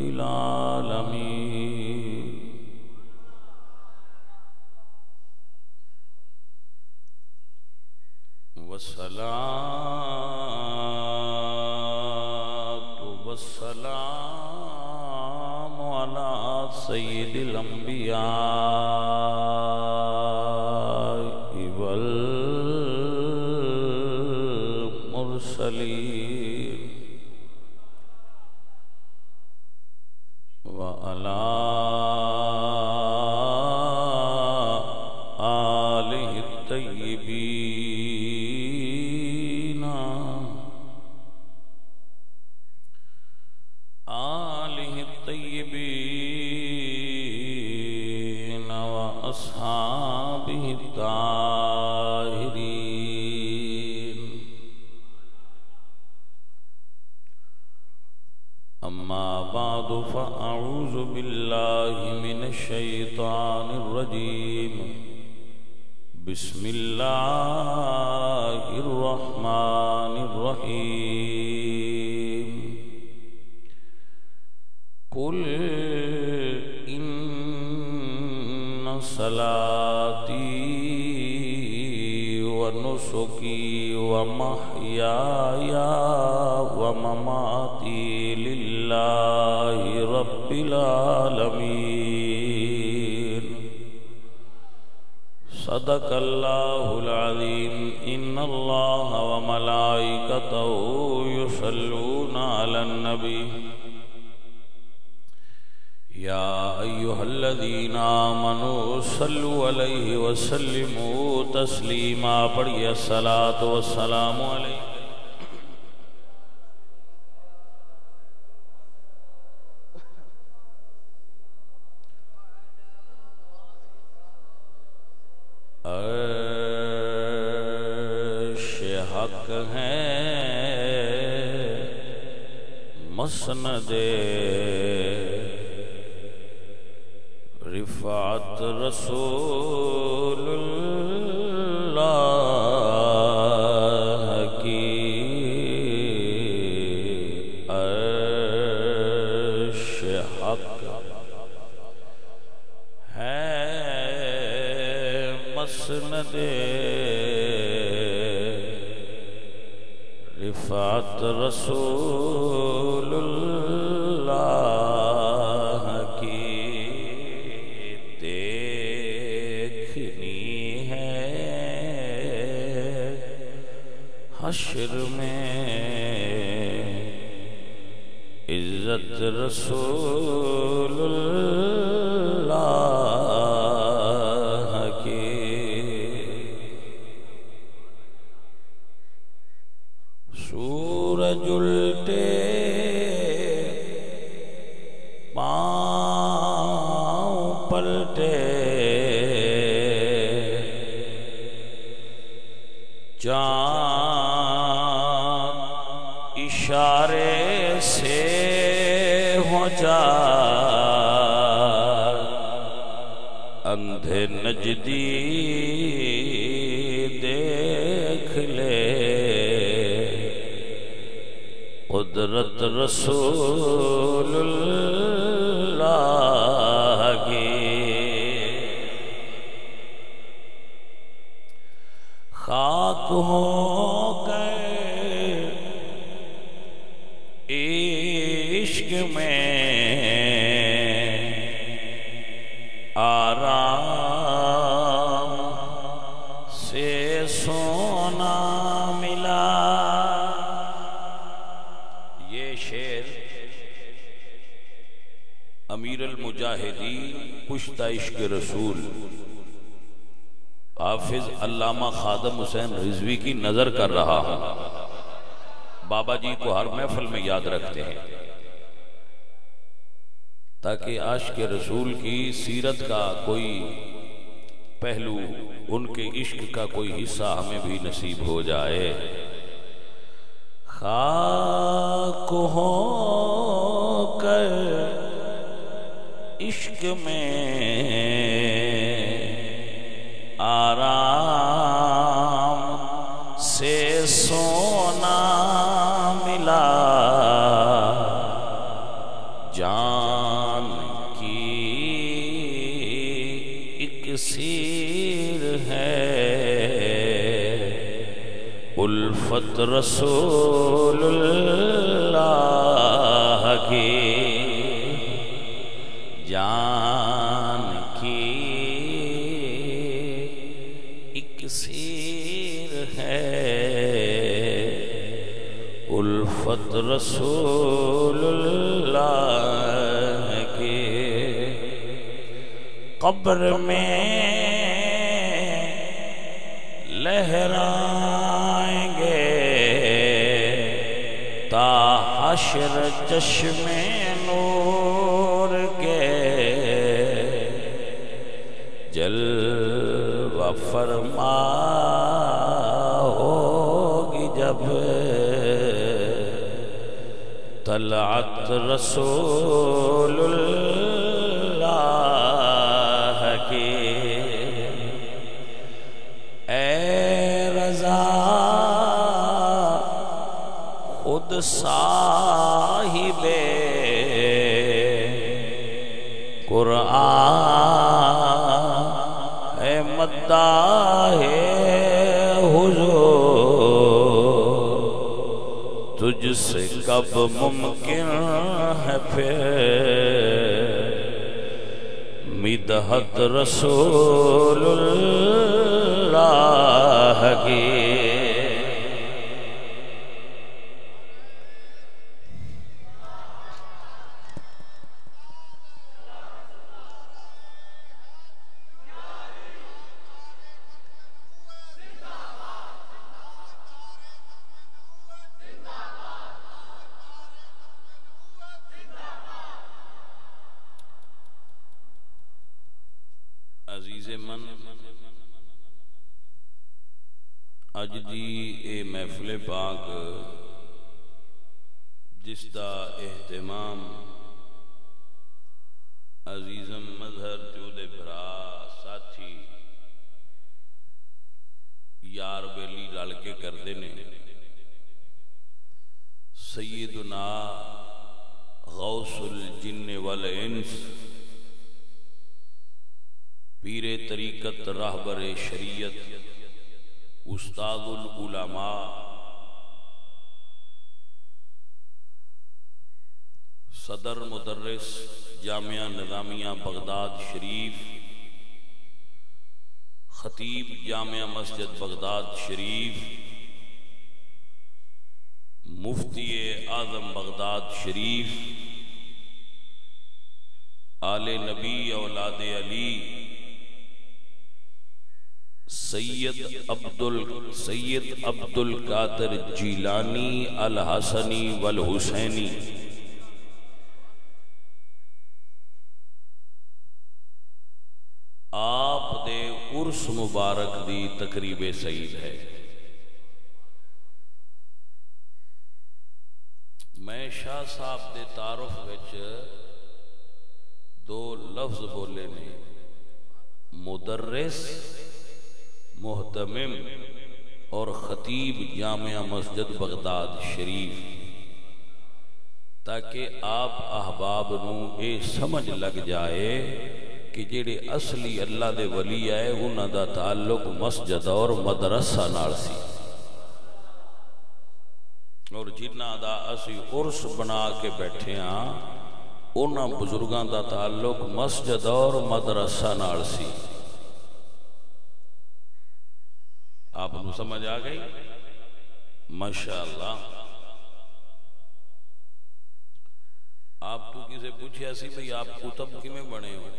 العالمين والصلاة والسلام على سيد الأنبياء والمرسلين وعلى آله الطيبين وأصحابه الطاهرين أما بعد فأعوذ بالله من الشيطان الرجيم بسم الله الرحمن الرحيم قل إن صلاتي ونسكي ومحياي ومماتي لله رب العالمين صدق الله العظيم إن الله وملائكته يصلون على النبي يا أيها الذين آمنوا صلوا عليه وسلموا تسليما پڑھیے الصلاة والسلام علیہ حق ہے مسند رفعت رسول اللہ کی عرش حق ہے مسند رفعت رسول اللہ کی دیکھنی ہے حشر میں عزت رسول اللہ کی سورج الٹے پاؤں پلٹے چاند اشارے سے ہو جا اندھے نجدی دیکھ لے قدرت رسول اللہ کی خاک ہو کر عشق میں آرام سے سونا ملا. یہ شعر امیر المجاہدین پشت عشق رسول حافظ علامہ خادم حسین رضوی کی نظر کر رہا ہوں. بابا جی کو ہر محفل میں یاد رکھتے ہیں تاکہ عاشق رسول کی سیرت کا کوئی پہلو، ان کے عشق کا کوئی حصہ ہمیں بھی نصیب ہو جائے. خاک ہو کر عشق میں آرام سے سونا ملا، جان اکسیر ہے الفت رسول اللہ کی جان کی اکسیر ہے الفت رسول اللہ کی قبر میں لہرائیں گے تا حشر چشم نور کے جلوہ فرما ہوگی جب طلعت رسول اللہ کی اے رضا خود صاحب قرآن اے مداح حضور تجھ سے کب ممکن ہے پھر مدحت رسول اللہ کی عزیز من اج دی اے محفل پاک جس دا اہتمام عزیزم مظہر جودے بھرا ساتھی یار بیلی رل کے کردے نے سیدنا غوث الجن والانس پیر طریقت راہبر شریعت استاد العلماء صدر مدرس جامعہ نظامیہ بغداد شریف خطیب جامعہ مسجد بغداد شریف مفتی اعظم بغداد شریف آل نبی اولاد علی سید عبد القادر جیلانی الحسنی والحسینی آپ دے عرس مبارک دی تقریب سعید ہے میں شاہ صاحب دے تعارف وچ دو لفظ بولے نے مدرس محتمم اور خطیب جامعہ مسجد بغداد شریف تاکہ آپ احباب نو اے سمجھ لگ جائے کہ جڑے اصلی اللہ دے ولی آئے انہاں دا تعلق مسجد اور مدرسہ نال سی اور جنہاں دا اسی عرس بنا کے بیٹھے ہاں انہاں بزرگاں دا تعلق مسجد اور مدرسہ نال سی آپ نو سمجھ آ گئی ماشاءاللہ آپ تو کسے پوچھیا سی بھئی آپ کتب کیویں بنے ہو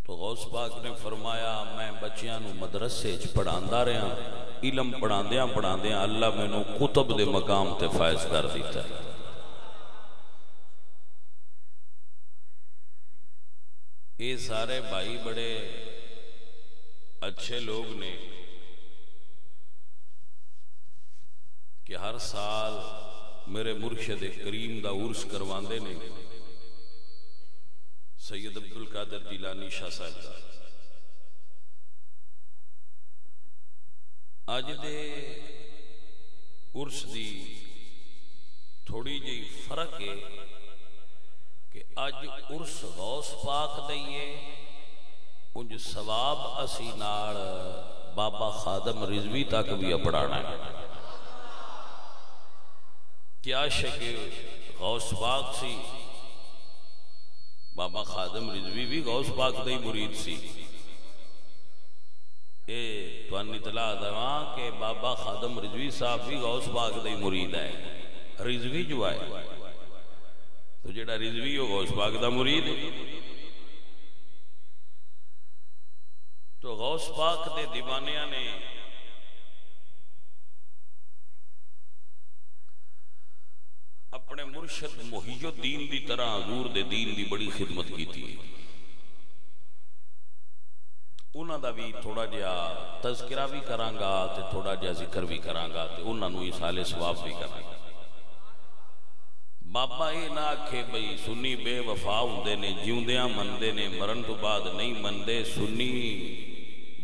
تو غوث پاک نے فرمایا میں بچیاں نو مدرسے چ پڑھاندا رہا علم پڑھاندیاں اللہ میں نو کتب دے مقام تے فائز کر دیتا ہے یہ سارے بھائی بڑے اچھے لوگ نے کہ ہر سال میرے مرشد کریم دا عرس کرواندے نے سید عبد القادر جیلانی شاہ صاحب دا آج دے عرس دی تھوڑی جی فرق ہے کہ آج عرس غوث پاک دئیے انج سواب اسی نال بابا خادم رضوی تک بھی اپڑانا ہے. کیا شک غوث پاک سی بابا خادم رضوی بھی غوث پاک دا ہی مرید سی. اے توان اطلاع دواں کہ بابا خادم رضوی صاحب بھی غوث پاک دا ہی مرید ہے. رضوی جو ہے تو جڑا رضوی ہو غوث پاک دا مرید ہے. تو غوث پاک دے دیوانیاں نے اپنے مرشد محی الدین دی طرح حضور دے دین دی بڑی خدمت کی تھی. انہاں دا بھی تھوڑا جہا تذکرہ بھی کرانگا تے تھوڑا جہا ذکر بھی کرانگا تے انہاں نو ایصال ثواب بھی کرانگا. بابا یہ نہ آکھے بھئی سنی بے وفا ہوندے نے جیوندیاں مندے نے مرن تو بعد نہیں مندے. سنی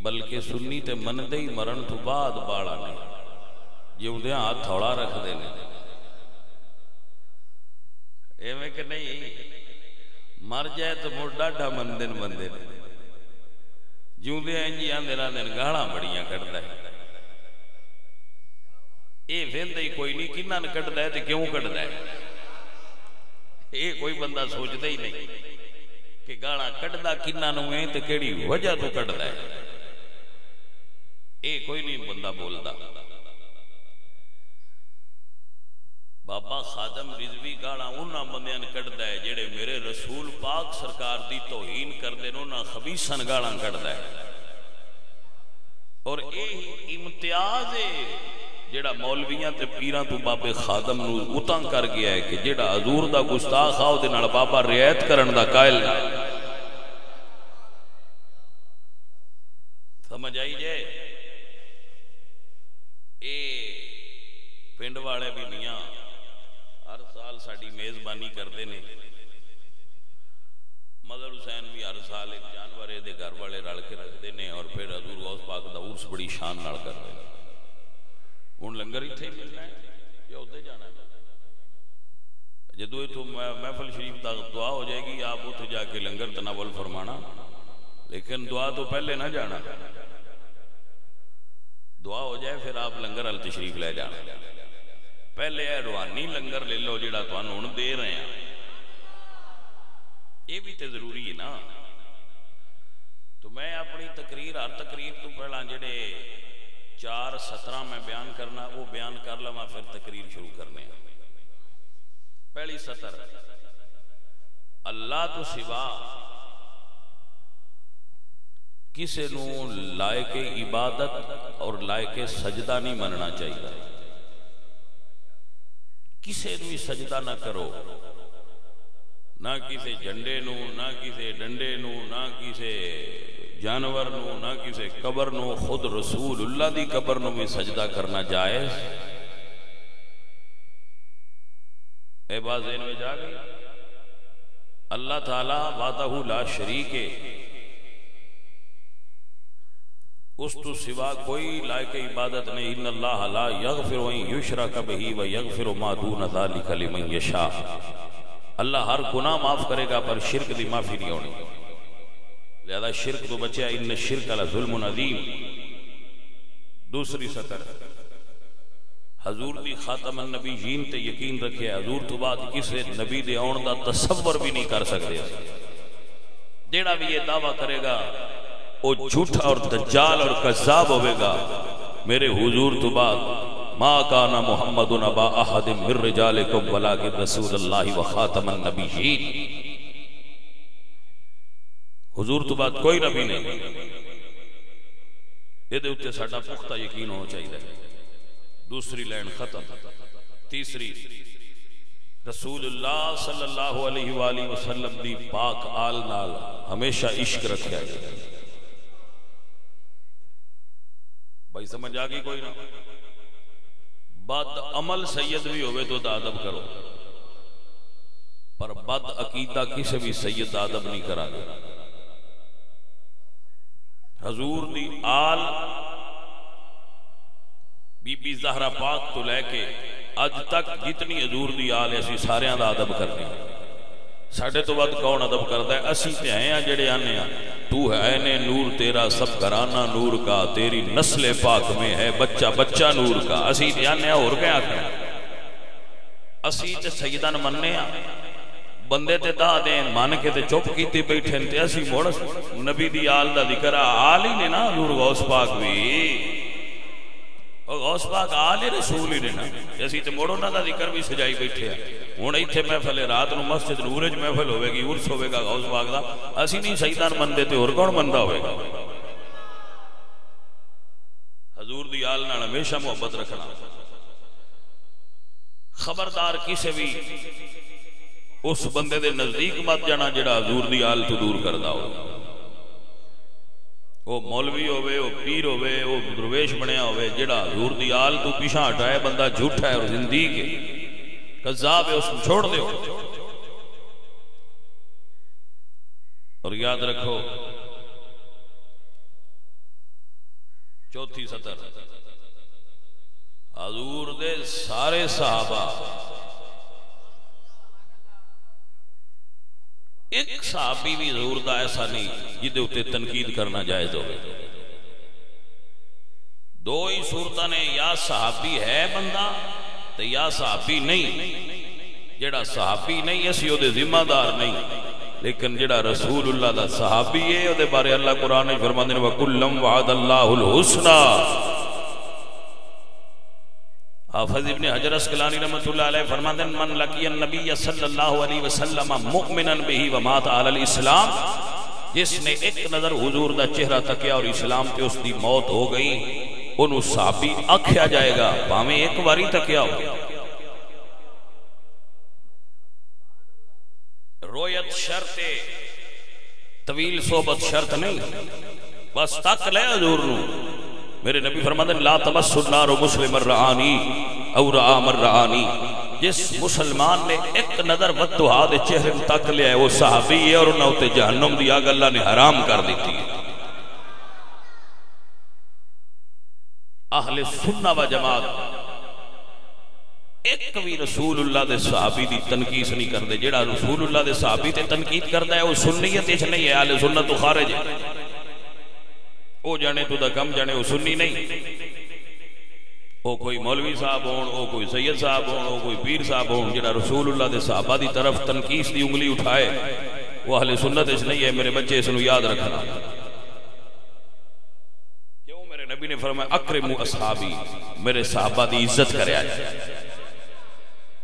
بلکہ سنی تے مندے ہی مرن تو بعد باڑا نہیں. جیوندیاں ہاتھ تھوڑا رکھ دے نے ایویں کہ نہیں مر جائے تو مڑ ڈاڈا مندن مندے نے. جیوندیاں انجیاں دینا دن گاڑاں بڑیاں کٹدا ہے. اے ویندے ہی کوئی نہیں کناں نے کٹدا ہے تے کیوں کٹدا ہے. اے کوئی بندہ سوچدا ہی نہیں کہ گاڑاں کٹدا کناں نوں ہے تے کیڑی وجہ تو کٹدا ہے. اے کوئی نہیں بندہ بولدا. بابا خادم رضوی گاڑاں انہاں بندیاں نے کٹدا ہے جڑے میرے رسول پاک سرکار دی توہین کردے نے. انہاں خبیثاں گاڑاں کٹدا ہے. اور اے امتیاز ہے جڑا مولویاں تے پیراں تو بابے خادم نو اتاں کر گیا ہے کہ جڑا حضور دا گستاخ آؤ دے نال بابا رعایت کرن دا قائل. سمجھ آئی جے. اے پنڈ والے بھی میاں ہر سال ساڑی میزبانی کردے نے. مظہر حسین بھی ہر سال ایک جانورے دے گھر والے رل کے رکھتے ہیں اور پھر حضور غوث پاک دا عرس بڑی شان نال کرتے ہیں. ہن لنگر اتھے ہی ملنا ہے یا ادھر جانا ہے. جدو تو محفل شریف دا دعا ہو جائے گی آپ اتھے جا کے لنگر تناول فرمانا. لیکن دعا تو پہلے نہ جانا. دعا ہو جائے پھر آپ لنگر ال تشریف لے جانا. پہلے اے روحانی لنگر لے لو جڑا تانوں ہن دے رہے ہیں. یہ بھی تے ضروری ہے نا. تو میں اپنی تقریر ہر تقریر تو پہلا جڑے 4:17 میں بیان کرنا وہ بیان کر لواں پھر تقریر شروع کرنے. پہلی سطر اللہ تو سوا کسے نو لائق عبادت اور لائق سجدہ نہیں مننا چاہیے. کسے نو سجدہ نہ کرو. نہ کسے جھنڈے نو نہ کسے ڈنڈے نو نہ کسے جانور نو نہ کسے قبر نو. خود رسول اللہ دی قبر نو بھی سجدہ کرنا جائز. اے بات ذہن میں جا گئی. اللہ تعالی وحدہ لا شریک ہے. اس تو سوا کوئی لائق عبادت نہیں. ان اللہ لا یغفر ان یشرک بہ ویغفر ما دون ذلک لمن یشاء. اللہ ہر گناہ معاف کرے گا پر شرک دی معافی نہیں ہونی. لہذا شرک تو بچیا. ان الشرک لظلم عظیم. دوسری سطر حضور دی خاتم النبیین تے یقین رکھے. حضور تو بعد کسے نبی دے آن دا تصور بھی نہیں کر سکتے. جیڑا بھی یہ دعویٰ کرے گا وہ جھوٹا اور دجال اور کذاب ہوئے گا. میرے حضور تو بعد ما کان محمد ابا احد من رجالکم ولکن رسول اللہ وخاتم النبیین. حضور تو بعد کوئی نبی نہیں. یہ دے اتے ساڑھا پختہ یقین ہونا چاہیے. دوسری لائن ختم. تیسری رسول اللہ صلی اللہ علیہ وآلہ وسلم دی پاک آل نال ہمیشہ عشق رکھا ہے. بھائی سمجھ آگئی کوئی نہ. بد عمل سید بھی ہوئے تو ادب کرو پر بد عقیدہ کسی بھی سید ادب نہیں کرا گے. حضور دی آل بی بی زہرا پاک تو لے کے اج تک جتنی حضور دی آل ایسی سارے دا ادب کرنے. ساڈے تو بعد کون ادب کرتا ہے؟ اسی تے ہیں جڑے آنے تو ہے نے نور تیرا سب گھرانہ نور کا، تیری نسل پاک میں ہے بچہ بچہ نور کا. اسی تے آنے اور کیا آخر؟ اسی تے سیدان مننے بندے تے دا دین مان کے تے چپ کیتی بیٹھے تے اسی موڑ نبی دی آل دا ذکر آل ہی نے نا. نور غوث پاک بھی غوث پاک آل رسول ہی نے نا. اسی تے موڑ انہاں دا ذکر بھی سجائی بیٹھے ہیں. ہن ایتھے محفل رات نو مسجد نور وچ محفل ہوے گی، عرس ہوے گا غوث پاک دا. اسی نہیں سیدان مندے تے اور کون مندا ہوے گا؟ حضور دی آل نال ہمیشہ محبت رکھنا. خبردار کسے بھی اس بندے دے نزدیک مت جانا جڑا حضور دی آل تو دور کردا ہو. وہ مولوی ہوئے، وہ پیر ہوئے، وہ درویش بنیا ہوئے، جڑا حضور دی آل تو پیچھا ہٹائے بندہ جھوٹا ہے اور زندگی ہے کذاب ہے، اس کو چھوڑ دیو. اور یاد رکھو چوتھی سطر حضور دے سارے صحابہ، ایک صحابی بھی حضور دا ایسا نہیں جدے اتے تنقید کرنا جائز ہوئے. دو ہی صورتاں نے، یا صحابی ہے بندہ تو یا صحابی نہیں. جڑا صحابی نہیں اسی او دے ذمہ دار نہیں، لیکن جڑا رسول اللہ دا صحابی ہے او دے بارے اللہ قرآن میں فرماندے نے وَكُلًّا وَعَدَ اللَّهُ الْحُسْنَى. حافظ ابن حجر اسقلانی رحمۃ اللہ علیہ فرماتے ہیں من لقی النبی صلی اللہ علیہ وسلم مؤمنا به ومات علی الاسلام، جس نے ایک نظر حضور دا چہرہ تکیا اور اسلام پہ اس دی موت ہو گئی، انہوں صحابی آکھیا جائے گا بھاویں ایک باری تکیا ہو. رویت شرط طویل صحبت شرط نہیں، بس تک لے حضور نو. میرے نبی فرماتے ہیں لا تمس النار مسلم رعانی او رعا من رعانی. جس مسلمان نے ایک نظر بددعا دے چہرے تک لیا ہے وہ صحابی ہے اور انہوں تے جہنم دی آگ اللہ نے حرام کر دیتی ہے. اہل سنہ و جماعت ایک بھی رسول اللہ دے صحابی دی تنقیس نہیں کردے. جیڑا رسول اللہ دے صحابی تے تنقید کردا ہے وہ سنیت اچ نہیں ہے، اہل سنت تو خارج ہے. او جانے تو دا کم جانے وہ سنی نہیں. او کوئی مولوی صاحب ہون، او کوئی سید صاحب ہون، او کوئی پیر صاحب ہون، جڑا رسول اللہ دے صحابہ دی طرف تنقیس دی انگلی اٹھائے وہ اہل سنت اچ نہیں ہے. میرے بچے اس نو یاد رکھنا. کیوں؟ میرے نبی نے فرمایا اکرموا اصحابی، میرے صحابہ دی عزت کریا جائے.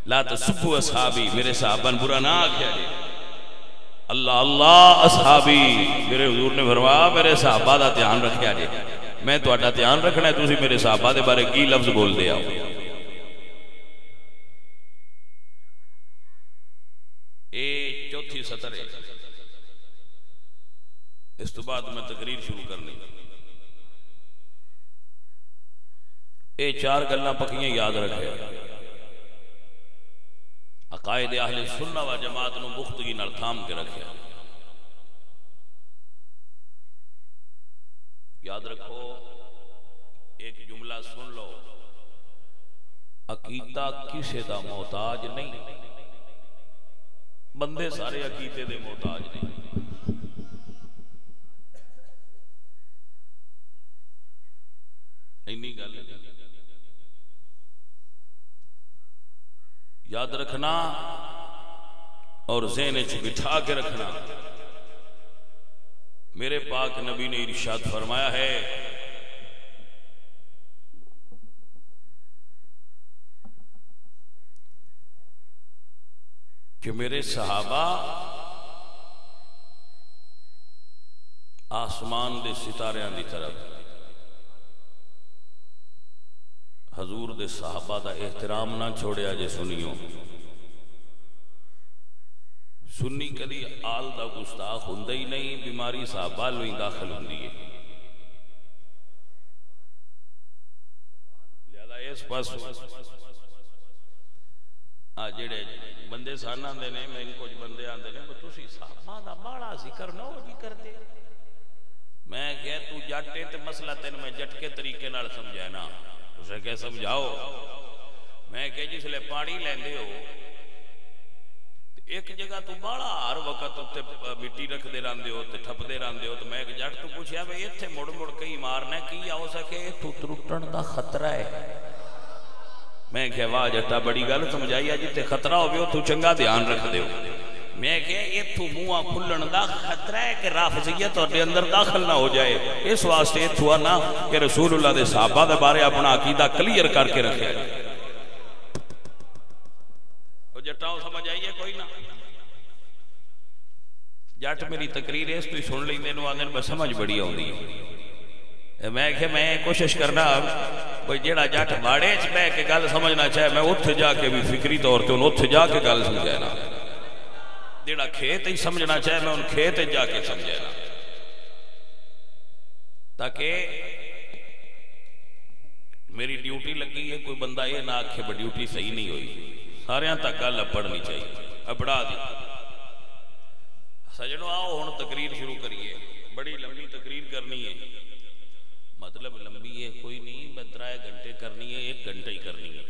لا تسبوا اصحابی، میرے صحابہ برا نہ آکھیا جائے. اللہ اللہ اصحابی، میرے حضور نے فرمایا میرے صحابہ دا دھیان رکھیا جائے. میں تہاڈا دھیان رکھنا ہے، تسی میرے صحابہ دے بارے کی لفظ بول دے آؤ. اے چوتھی سطر ہے. اس تو بعد میں تقریر شروع کرنی. اے چار گلاں پکیاں یاد رکھے. عقائد اہل سنہ و جماعت نو پختگی نال تھام کے رکھے. یاد رکھو ایک جملہ سن لو، عقیدہ کسے دا محتاج نہیں. بندے سارے عقیدے دے محتاج نہیں. اینی گل یاد رکھنا اور ذہن وچ بٹھا کے رکھنا. میرے پاک نبی نے ارشاد فرمایا ہے کہ میرے صحابہ آسمان دے ستاریاں دی طرف حضور دے صحابہ دا احترام نہ چھوڑیا جے سنیوں. سنی کدی آل دا گستاخ ہوندا ہی نہیں، بیماری صحابہ لویں داخل ہوندی ہے. لہذا اس پاس جڑے بندے سان آندے نے، میں کچھ بندے آندے نے تسی صحابہ دا بڑا ذکر نہ ہو جی کرتے. میں کہ تو جٹ تے مسئلہ تین میں جٹ کے طریقے نال سمجھانا، اسے کہ سمجھاؤ. میں کہ جس لے پانی لیندے ہو ایک جگہ تو بالا ہر وقت اتنے مٹی رکھتے رہتے ہو ٹپتے رہتے ہو. تو میں ایک جٹ تو پوچھا بھائی اتنے مڑ مڑ کئی مارنا کی ہو سکے اتو ٹرٹن کا خطرہ ہے. میں کہ واہ جٹا بڑی گل سمجھائی جتنے خطرہ ہوگی اتو چنگا دھیان رکھ دیو. میں کہ اتو منہ کھلن دا خطرہ ہے کہ رافضیت تہاڈے اندر داخل نہ ہو جائے. اس واسطے اتو نہ کہ رسول اللہ دے صحابہ دے بارے اپنا عقیدہ کلیئر کر کے رکھے. تو جٹاؤ سمجھ آئیے کوئی نہ. جٹ میری تقریر اس تو سن لیں دے نو آدھے میں سمجھ بڑی آؤندی ہے. میں کہ میں کوشش کرنا کوئی جیڑا جٹ ماڑے چ بہ کے گل سمجھنا چاہے میں اتھے جا کے بھی فکری طور تے اتھے جا کے گل سمجھانا. جیڑا کھیت ہی سمجھنا چاہے میں ان کھیت جا کے سمجھانا تاکہ میری ڈیوٹی لگی ہے کوئی بندہ یہ نہ آکھے بڑی ڈیوٹی صحیح نہیں ہوئی. سارے تک گل اپڑنی چاہیے. اپڑا دی سجنوں آؤ ہن تقریر شروع کریے. بڑی لمبی تقریر کرنی ہے. مطلب لمبی ہے کوئی نہیں میں 3 گھنٹے کرنی ہے 1 گھنٹہ ہی کرنی ہے.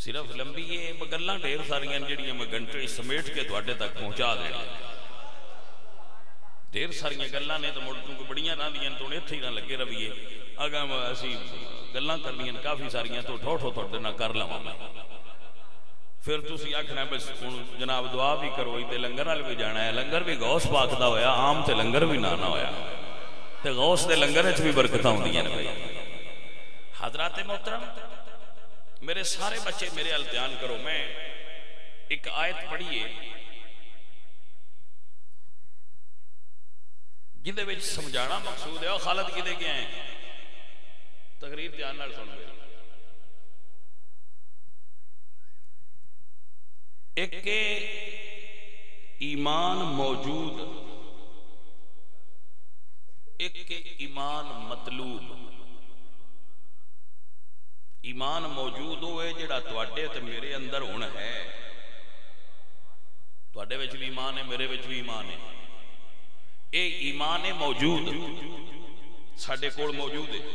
صرف لمبی ہے گلاں ڈھیر ساریاں جڑیاں میں گھنٹے سمیٹ کے تواڈے تک پہنچا دینا. ڈھیر ساریاں گلاں نے تو مڑ کیونکہ بڑیاں رہندیاں تو اتھے ہی نہ لگے رویے. اگاں اسی گلاں کرنیاں کافی ساریاں تو ٹھوٹھو تواڈے نال کر لواں میں. پھر تسی آکھنا بس جناب دعا بھی کرو تے لنگر وال بھی جانا ہے. لنگر بھی غوث پاک دا ہویا عام تے لنگر بھی نہ ہویا تے غوث دے لنگر وچ بھی برکتاں ہوندیاں نے. بھائی حضرات محترم میرے سارے بچے میرے ال دھیان کرو. میں ایک آیت پڑھی ہے جندے وچ سمجھانا مقصود ہے. خالد کدے گئے ہیں تقریر دھیان نال سن میری. ایک ایمان موجود ایک ایمان مطلوب. ایمان موجود ہوئے جڑا تواڈے تے میرے اندر ہن ہے. تواڈے وچ بھی ایمان ہے میرے وچ بھی ایمان ہے. اے ایمان موجود ساڈے کول موجود ہے.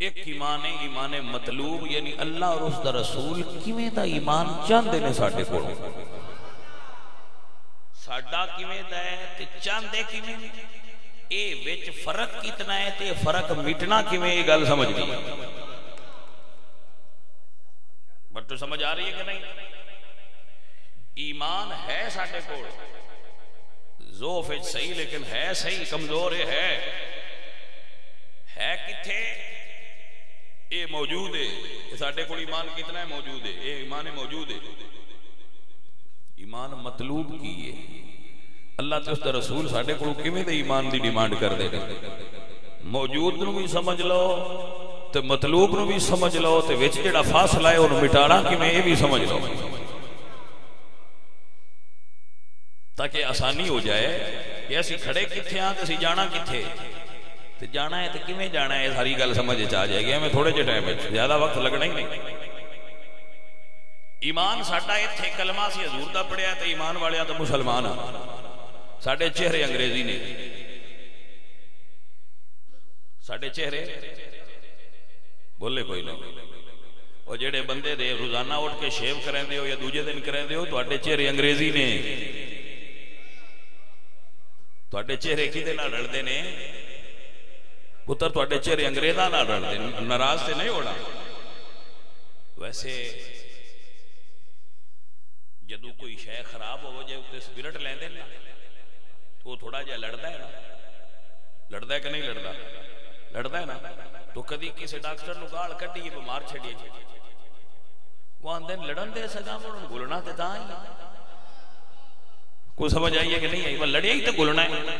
ایک ایمان ہے ایمان مطلوب یعنی اللہ اور اس دا رسول کیویں دا ایمان چاہندے نے ساڈے کول. ساڈا کیویں دا ہے تے چاہندے کیویں نے. اے وچ فرق کتنا ہے تے فرق مٹنا کیویں یہ گل سمجھ گئی. بٹ تو سمجھ آ رہی ہے کہ نہیں. ایمان ہے ساڈے کول ذوف وچ صحیح لیکن ہے صحیح کمزور ہے کتھے اے موجود ہے. ساڈے کول ایمان کتنا ہے موجود ہے. اے ایمان موجود ہے. ایمان مطلوب کی ہے. اللہ تے اس دا رسول ساڈے کول کیویں دے ایمان دی ڈیمانڈ کردے نے. موجود نو بھی سمجھ لو تے مطلوب نو بھی سمجھ لو تے وچ جڑا فاصلہ ہے اونوں مٹانا کیویں اے بھی سمجھ لو تاکہ آسانی ہو جائے کہ اسی کھڑے کتھے ہاں تے اسی جانا کتھے تے جانا ہے تے کیویں جانا ہے. ساری گل سمجھ آ جائے گی. ہمیں تھوڑے جے ٹائم وچ زیادہ وقت لگنا ہی نہیں. ایمان ساڈا ایتھے کلمہ سی حضور دا پڑھیا تے ایمان والیاں تے مسلمان ہاں. ساڈے چہرے انگریزی نے. ساڈے چہرے بولے کوئی نہیں. وہ جڑے بندے دے روزانہ اٹھ کے شیو کریں دے ہو یا دوجے دن کریں دے ہو تواڈے چہرے انگریزی نے. تواڈے چہرے کدے نال رلدے نے پتر. تواڈے چہرے انگریزاں نال رلدے نے. ناراض تے نہیں ہونا. ویسے جدو کوئی شے خراب ہو جائے تے سپرٹ لیندے نا تو تھوڑا جہا لڑدا ہے نا. لڑدا ہے کہ نہیں لڑدا. لڑدا ہے نا. تو کدی کسی ڈاکٹر نو گال کڈی بیمار چھڈیے وہ آندے لڑن دے سگا مڑ گلنا تے تاں ہی. کوئی سمجھ آئیے کہ نہیں آئی. وہ لڑیا ہی تے گلنا ہے.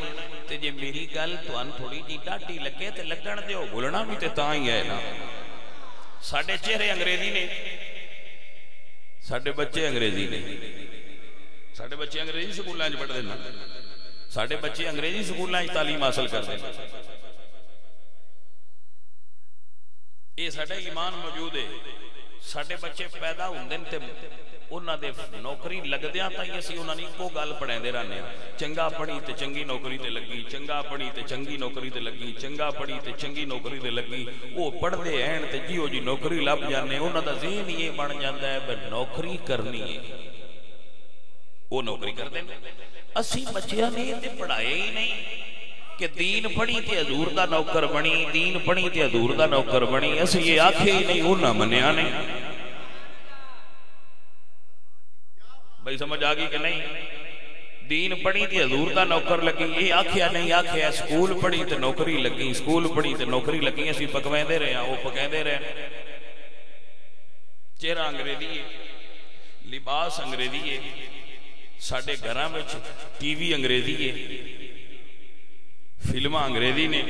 تے جے میری گل تھان تھوڑی جی ڈاٹی لگے تے لگن دیو گلنا بھی تے تاں ہی ہے نا. ساڈے چہرے انگریزی نے. ساڈے بچے انگریزی نے. ساڈے بچے انگریزی سکولاں وچ پڑھدے نے. ساڈے بچے انگریزی سکولاں وچ تعلیم حاصل کردے نے. یہ ساڈا ایمان موجود ہے. ساڈے بچے پیدا ہوندے تے انہاں دے نوکری لگدیاں تائیں اسی انہاں نوں اکو گل پڑھاندے رہنے ہاں. چنگا پڑھی تے چنگی نوکری تے لگی. چنگا پڑھی تے چنگی نوکری تے لگی. چنگا پڑھی تے چنگی نوکری تے لگی. وہ پڑھدے ہیں تے جیو جی نوکری لب جانے انہاں دا ذہن یہ بن جاندا ہے کہ نوکری کرنی ہے. وہ نوکری کرتے ہیں. اسی بچیاں نے تے پڑھائے ہی نہیں کہ دین پڑھی تے حضور دا نوکر بنی, دین پڑھی تے حضور دا نوکر بنی. اسی یہ آکھے ہی نہیں, انہاں منیا نہیں. بھائی سمجھ آگئی کہ نہیں؟ دین پڑھی تے حضور دا نوکر لگی, یہ آکھیا نہیں آکھیا سکول پڑھی تے نوکری لگی, سکول پڑھی تے نوکری لگی. اسی پکویں دے رہے ہیں, وہ پکیں دے رہے ہیں. چہرہ انگریزی ہے, لباس انگریزی ہے, ساڈے گھراں وچ ٹی وی انگریزی ہے, فلماں انگریزی نے,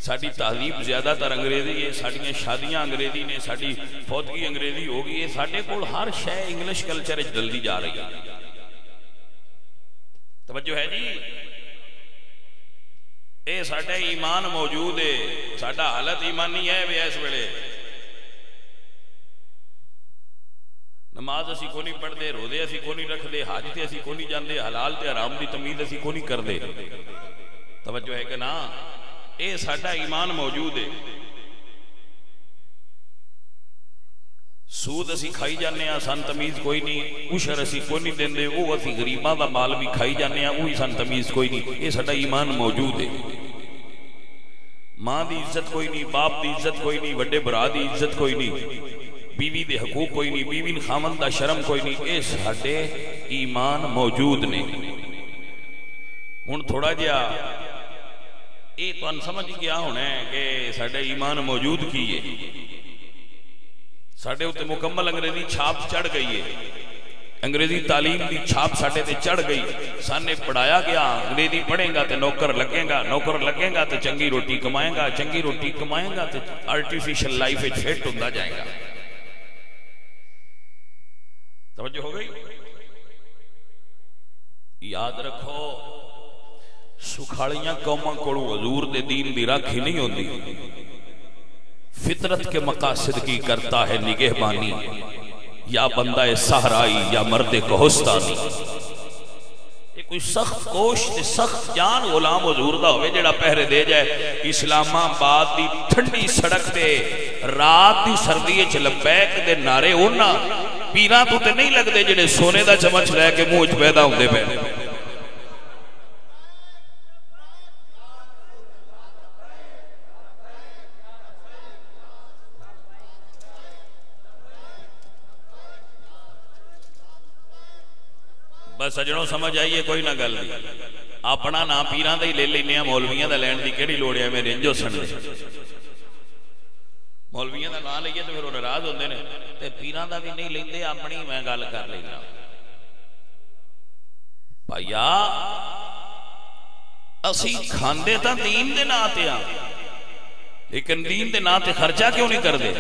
ساڈی تہذیب زیادہ تر انگریزی ہے, ساڈیاں شادیاں انگریزی نے, ساڈی فوتگی انگریزی ہو گئی ہے. ساڈے کول ہر شے انگلش کلچر وچ ڈلدی جا رہی ہے. توجہ ہے جی؟ اے ساڈا ایمان موجود ہے, ساڈا حالت ایمانی ہے بھی اس ویلے. نماز اسی کو نہیں پڑھتے, روزے اسی کو نہیں رکھتے, حج تے اسی کو نہیں جاندے, حلال تے حرام دی تمیز اسی کو نہیں کردے. توجہ ہے کہ نا؟ اے ساڈا ایمان موجود ہے. سود اسی کھائی جانے ہیں, سن تمیز کوئی نہیں. عشر اسی کوئی نہیں دیندے, وہ اسی غریباں دا مال بھی کھائی جانے ہیں, وہی سن تمیز کوئی نہیں. یہ ساڈا ایمان موجود ہے. ماں دی عزت کوئی نہیں, باپ دی عزت کوئی نہیں, وڈے برا دی عزت کوئی نہیں, بیوی دے حقوق کوئی نہیں, بیوی خامن دا شرم کوئی نہیں. یہ ساڈے ایمان موجود نے. ہن تھوڑا جہا یہ تو سمجھ گیا ہونا ہے کہ ساڈا ایمان موجود کی ہے. ساڈے اتنے مکمل انگریزی چھاپ چڑھ گئی ہے, انگریزی تعلیم دی چھاپ ساڈے تے چڑھ گئی. سانے پڑھایا گیا انگریزی پڑھے گا تے نوکر لگے گا, نوکر لگے گا تے چنگی روٹی کمائے گا, چنگی روٹی کمائے گا تے آرٹیفیشل لائف وچ فٹ ہوندا جائے گا. توجہ ہو گئی؟ یاد رکھو, سکھاڑیاں قوماں کولوں حضور دے دین دی راکھی نہیں ہوندی. فطرت کے مقاصد کی کرتا ہے نگہبانی, یا بندہ صحرائی یا مرد کوہستانی. یہ کوئی سخت کوش تے سخت جان غلام حضور دا ہوئے جڑا پہرے دے جائے اسلام آباد دی ٹھنڈی سڑک تے رات دی سردی وچ لبیک دے نعرے ہونا پیراں تو تے نہیں لگدے جڑے سونے دا چمچ لے کے منہ وچ پیدا ہوندے پے. بس سجنوں سمجھ آئیے, کوئی نہ گل نہیں. اپنا نام پیران دا ہی لے لینے ہیں, مولویاں دا لین دی کیڑی لوڑ ہے میرے انجو سن دے. مولویاں دا نام لئیے تو پھر وہ ناراض ہوندے نے, تے پیران دا بھی نہیں لیندے, اپنی میں گل کر لینا. بھائیا اسی کھاندے تا دین دے نا تے ہاں, لیکن دین دے نا تے خرچہ کیوں نہیں کر دے؟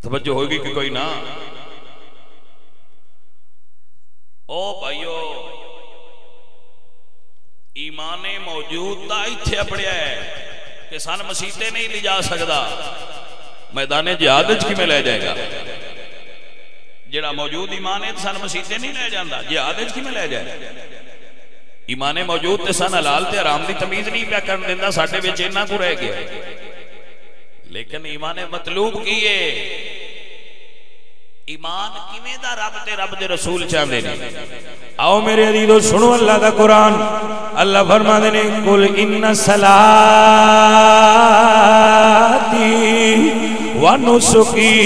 توجہ ہوگی کہ کوئی نہ؟ او بھائیو, ایمان موجود تا ایتھے اپڑیا ہے کہ سان مسیطے نہیں لی جا سکتا, میدان جہاد کی میں لے جائے گا. جڑا موجود ایمان ہے سان مسیطے نہیں لے جاندہ, جہاد کی میں لے جائے. ایمان موجود تے سان حلال تے حرام دی تمیز نہیں پیا کر دیندہ, ساڑھے بے چینہ کو رہ گیا. لیکن ایمان مطلوب کیے, ایمان کیویں دا رب تے رب دے رسول چاہندے نے. آؤ میرے عزیزو سنو اللہ دا قرآن. اللہ فرما دے نے قل ان صلاتی و نسکی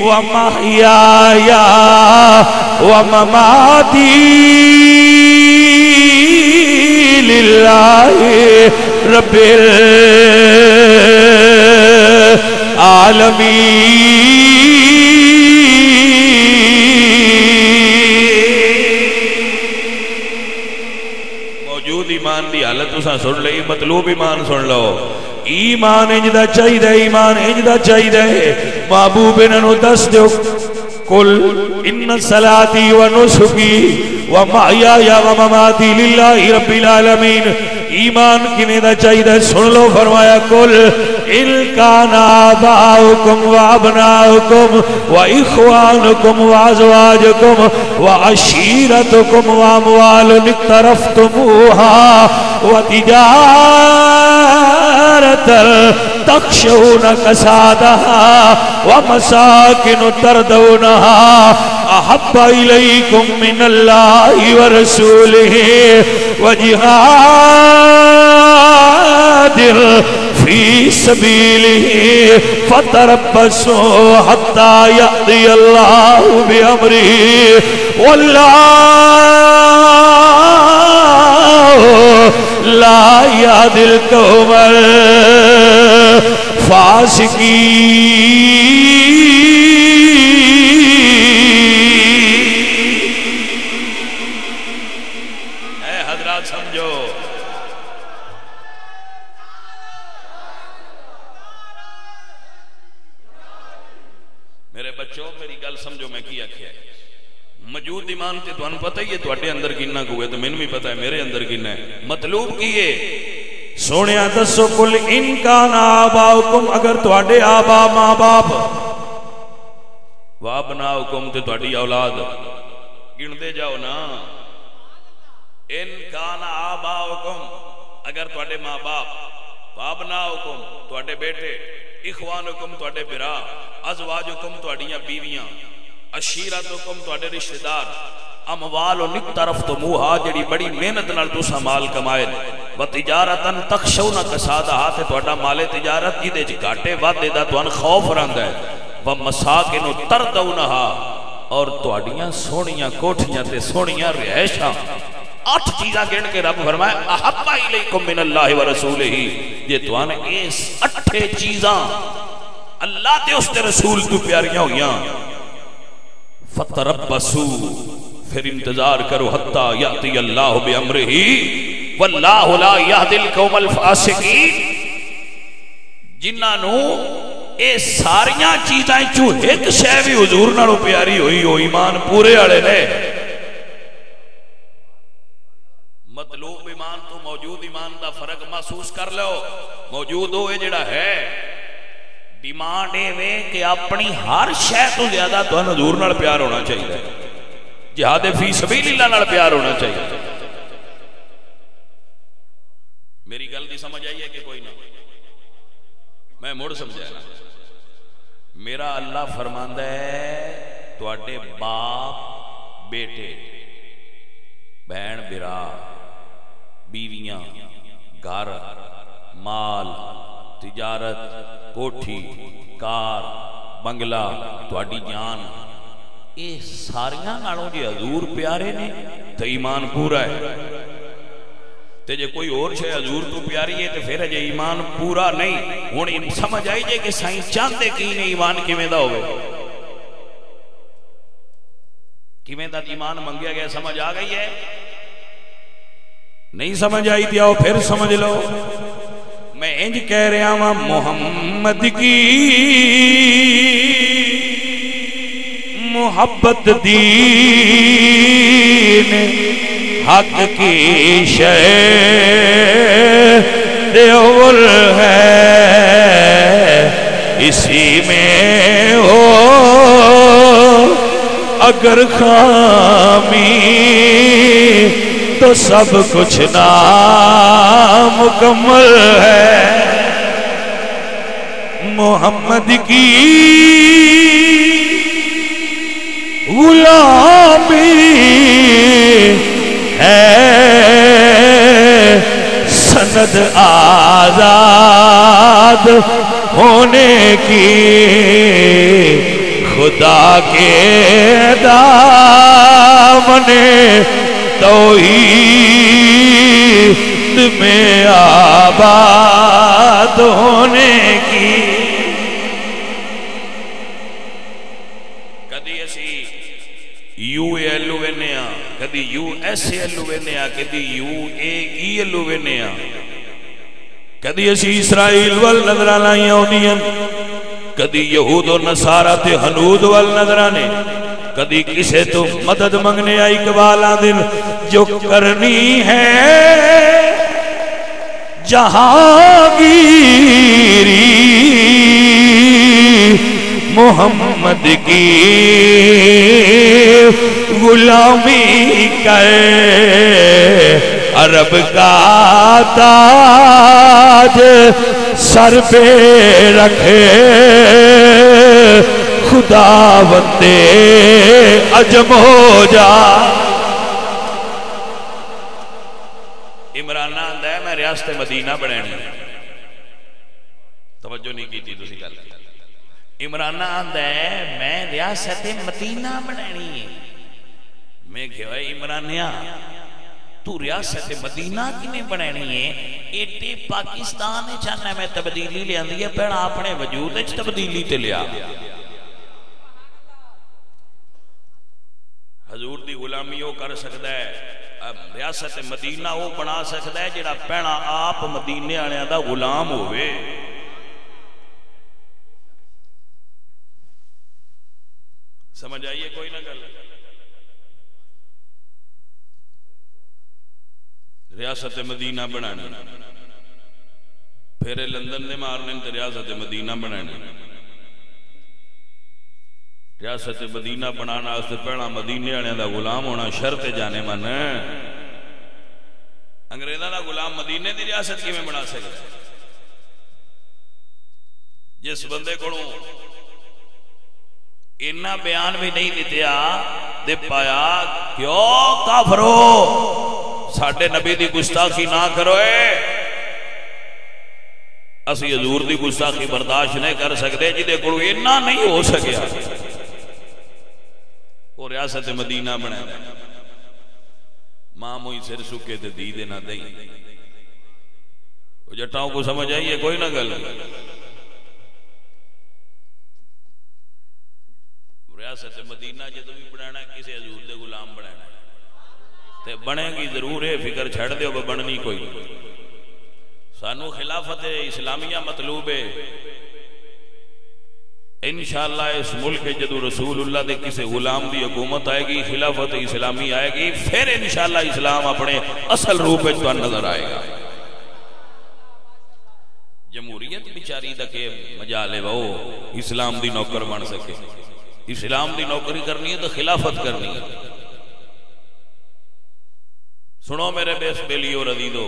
و محیایا و مماتی للہ رب العالمین. ایمان دی حالت تساں سن لئی, مطلوب ایمان سن لو. ایمان انجدہ چاہی دے, ایمان انجدہ چاہی دے. محبوب انہوں دس دیو قل ان صلاتی و نسکی و محیایا و مماتی للہ رب العالمین. ایمان کنے دا چاہی دے سن لو, فرمایا قل ان کان آباؤکم و ابناؤکم و اخوانکم و ازواجکم و عشیرتکم و اموال اقترفتموها و تجارت تجارة تخشون كسادها ومساكن ترضونها أحب إليكم من الله ورسوله وجهاد في سبيله فتربصوا حتى يأتي الله بأمره والله لا يهدي القوم الفاسقين. اے حضرات سمجھو، میرے بچوں میری گل سمجھو میں کیا کیا ہے. موجود ایمان تے تو انہوں پتہ ہی ہے تو اٹھے اندر گننا کوئے تو میں بھی پتہ ہے میرے اندر گننا ہے. مطلوب کیے سونیا دسو کل ان کان آباؤکم اگر تواڈے آبا ماں باپ وابناؤکم تے تواڈی اولاد گن دے جاؤ نا. ان کان آباؤکم اگر تواڈے ماں باپ، وابناؤکم تواڈے بیٹے، اخوانکم تواڈے برا، ازواجکم تواڈیاں بیویاں، عشیرتکم تواڈے رشتہ دار، اموال نک طرف تو موہا جڑی بڑی محنت نال تساں مال کمائے، و تجارتن تخشون کسادہا تے تواڈا مال تجارت جدے وچ گھاٹے وعدے دا تہاں خوف رہندا ہے، و مساکن ترضونہا اور تواڈیاں سونیاں کوٹھیاں تے سونیاں رہائشاں. 8 چیزاں گن کے رب فرمائے احب الیکم من اللہ ورسولہ، یہ تواں اس 8 چیزاں اللہ تے اس تے رسول تو پیاریاں ہویاں. فتربصوا پھر انتظار کرو حتی یاتی اللہ بامرہ واللہ لا یہدی القوم الفاسقین. جنہاں نو اے ساریاں چیزاں چوں ایک شے وی حضور نالوں پیاری ہوئی ہو ایمان پورے والے نے. مطلوب ایمان تو موجود ایمان دا فرق محسوس کر لو. موجود ہوئے جڑا ہے ڈیمانڈ ہے کہ اپنی ہر شے تو زیادہ تو حضور نال پیار ہونا چاہیے، جہاد فی سبیل اللہ نال پیار ہونا چاہیے. میری گل دی سمجھ آئی ہے کہ کوئی نہ؟ میں مڑ سمجھایا نا. میرا اللہ فرماندا ہے تواڈے باپ بیٹے، بہن برا، بیویاں، گھر، مال، تجارت، کوٹھی، کار، بنگلہ، تواڈی جان، یہ ساریاں نالوں جے حضور پیارے نے تو ایمان پورا ہے. تے جے کوئی اور شے حضور تو پیاری ہے تو پھر جے ایمان پورا نہیں. ہن سمجھ آئی جے کہ سائیں چاہتے کی نے ایمان کیویں دا ہوئے، کیویں دا ایمان منگیا گیا. سمجھ آ گئی ہے؟ نہیں سمجھ آئی تھی آؤ پھر سمجھ لو. میں انج کہہ رہا ہوں محمد کی محبت دین حق کی شے دیول ہے، اسی میں ہو اگر خامی تو سب کچھ نامکمل ہے. محمد کی غلامی ہے سند آزاد ہونے کی، خدا کے دامن توحید میں آباد ہونے کی. کدی اسی یو اے ایل وینے ہاں، کدی یو ایس اے ایل وینے ہاں، کدی یو اے ای ایل وینے ہاں، کدی اسی اسرائیل وال نظر لائیاں ہوندیاں، کدی یہود و نصارہ تے ہنود وال نظر نے، کدی کسے تو مدد منگنے آئی اقبالاں دن جو کرنی ہے جہانگیری محمد کی غلامی کر عرب کا تاج سر پہ رکھے خدا بندے عجم ہو جا. عمران آندا ہے میں ریاست مدینہ بنانی. توجہ نہیں کی تھی تسی گل. عمران آندا ہے میں ریاست مدینہ بنانی ہے. میں کہا عمرانیا تو ریاست مدینہ کنے بنانی ہے؟ ایٹے پاکستان چاہنا میں تبدیلی لے آندی ہے پہنا اپنے وجود اچھ تبدیلی تے لیا. حضور دی غلامی وہ کر سکتا ہے، ریاست مدینہ وہ بنا سکتا ہے جڑا پہنا آپ مدینے آنے دا غلام ہوئے. سمجھ آئیے کوئی نہ گل. ریاست مدینہ بنانا پھر لندن دے مارنے تے ریاست مدینہ بنانا. ریاست مدینہ بنانا اس سے پہنا مدینے آنے دا غلام ہونا شرط جانے من. انگریزاں دا غلام مدینے دی ریاست کی میں بنا سکتا ہے؟ جس بندے کو اتنا بیان بھی نہیں دیتیا دے پایا کیوں کافرو ساڈے نبی دی گستاخی نہ کرو. اسی حضور دی گستاخی برداشت نہیں کر سکتے جدے کو اتنا نہیں ہو سکیا وہ ریاست مدینہ بنے. ماں موئی سر سکے تے دی دینا دیں. جٹاؤں کو سمجھ آئیے کوئی نہ گل. ریاست مدینہ جدو بھی بنانا کسی حضور دے غلام بنانا تے بنے گی ضرور ہے. فکر چھڑ دے ہو بننی کوئی. سانو خلافت اسلامیہ مطلوب ہے. انشاءاللہ اس ملک جدو رسول اللہ دے کسی غلام دی حکومت آئے گی خلافت اسلامی آئے گی پھر انشاءاللہ اسلام اپنے اصل روپ میں تو نظر آئے گا. جمہوریت بیچاری دا کہ مجالے وہ اسلام دی نوکر بن سکے. اسلام دی نوکری کرنی ہے تو خلافت کرنی ہے. سنو میرے بیس بیلیو رضیدو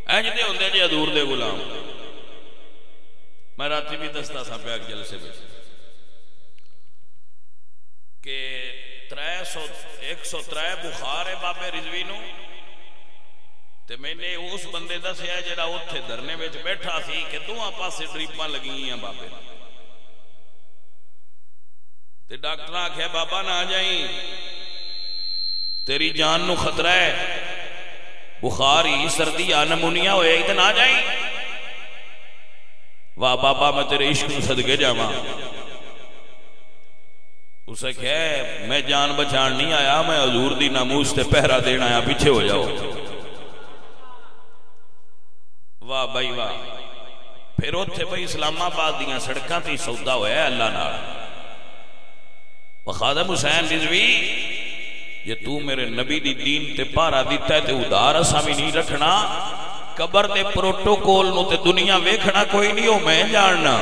اینج دے ہوندے جی حضور دے غلام. میں راتی بھی دستا سا پہ ایک جلسے میں کہ 103 بخار ہے بابے رضوی نو تے میں نے اس بندے دسیا ہے جڑا اتھے دھرنے وچ بیٹھا سی کہ دوہاں پاسے ڈریپاں لگی ہیں بابے تے ڈاکٹر آکھیا بابا نہ جائیں تیری جان نو خطرہ ہے بخار ہی سردی نمونیا ہوئے ہی تے نہ جائیں. واہ بابا میں تیرے عشق نو صدقے جاواں. اسے کہے میں جان بچان نہیں آیا میں حضور دی ناموس تے پہرا دین آیا پیچھے ہو جاؤ. واہ بھائی واہ. پھر اتھے بھائی اسلام آباد دیاں سڑکاں تے سودا ہویا ہے اللہ نال. خادم حسین رضوی یہ تو میرے نبی دی دین تے پارا دیتا ہے تے ادھار اساں بھی نہیں رکھنا. قبر دے پروٹوکول نو تے دنیا ویکھنا کوئی نہیں ہو میں جاننا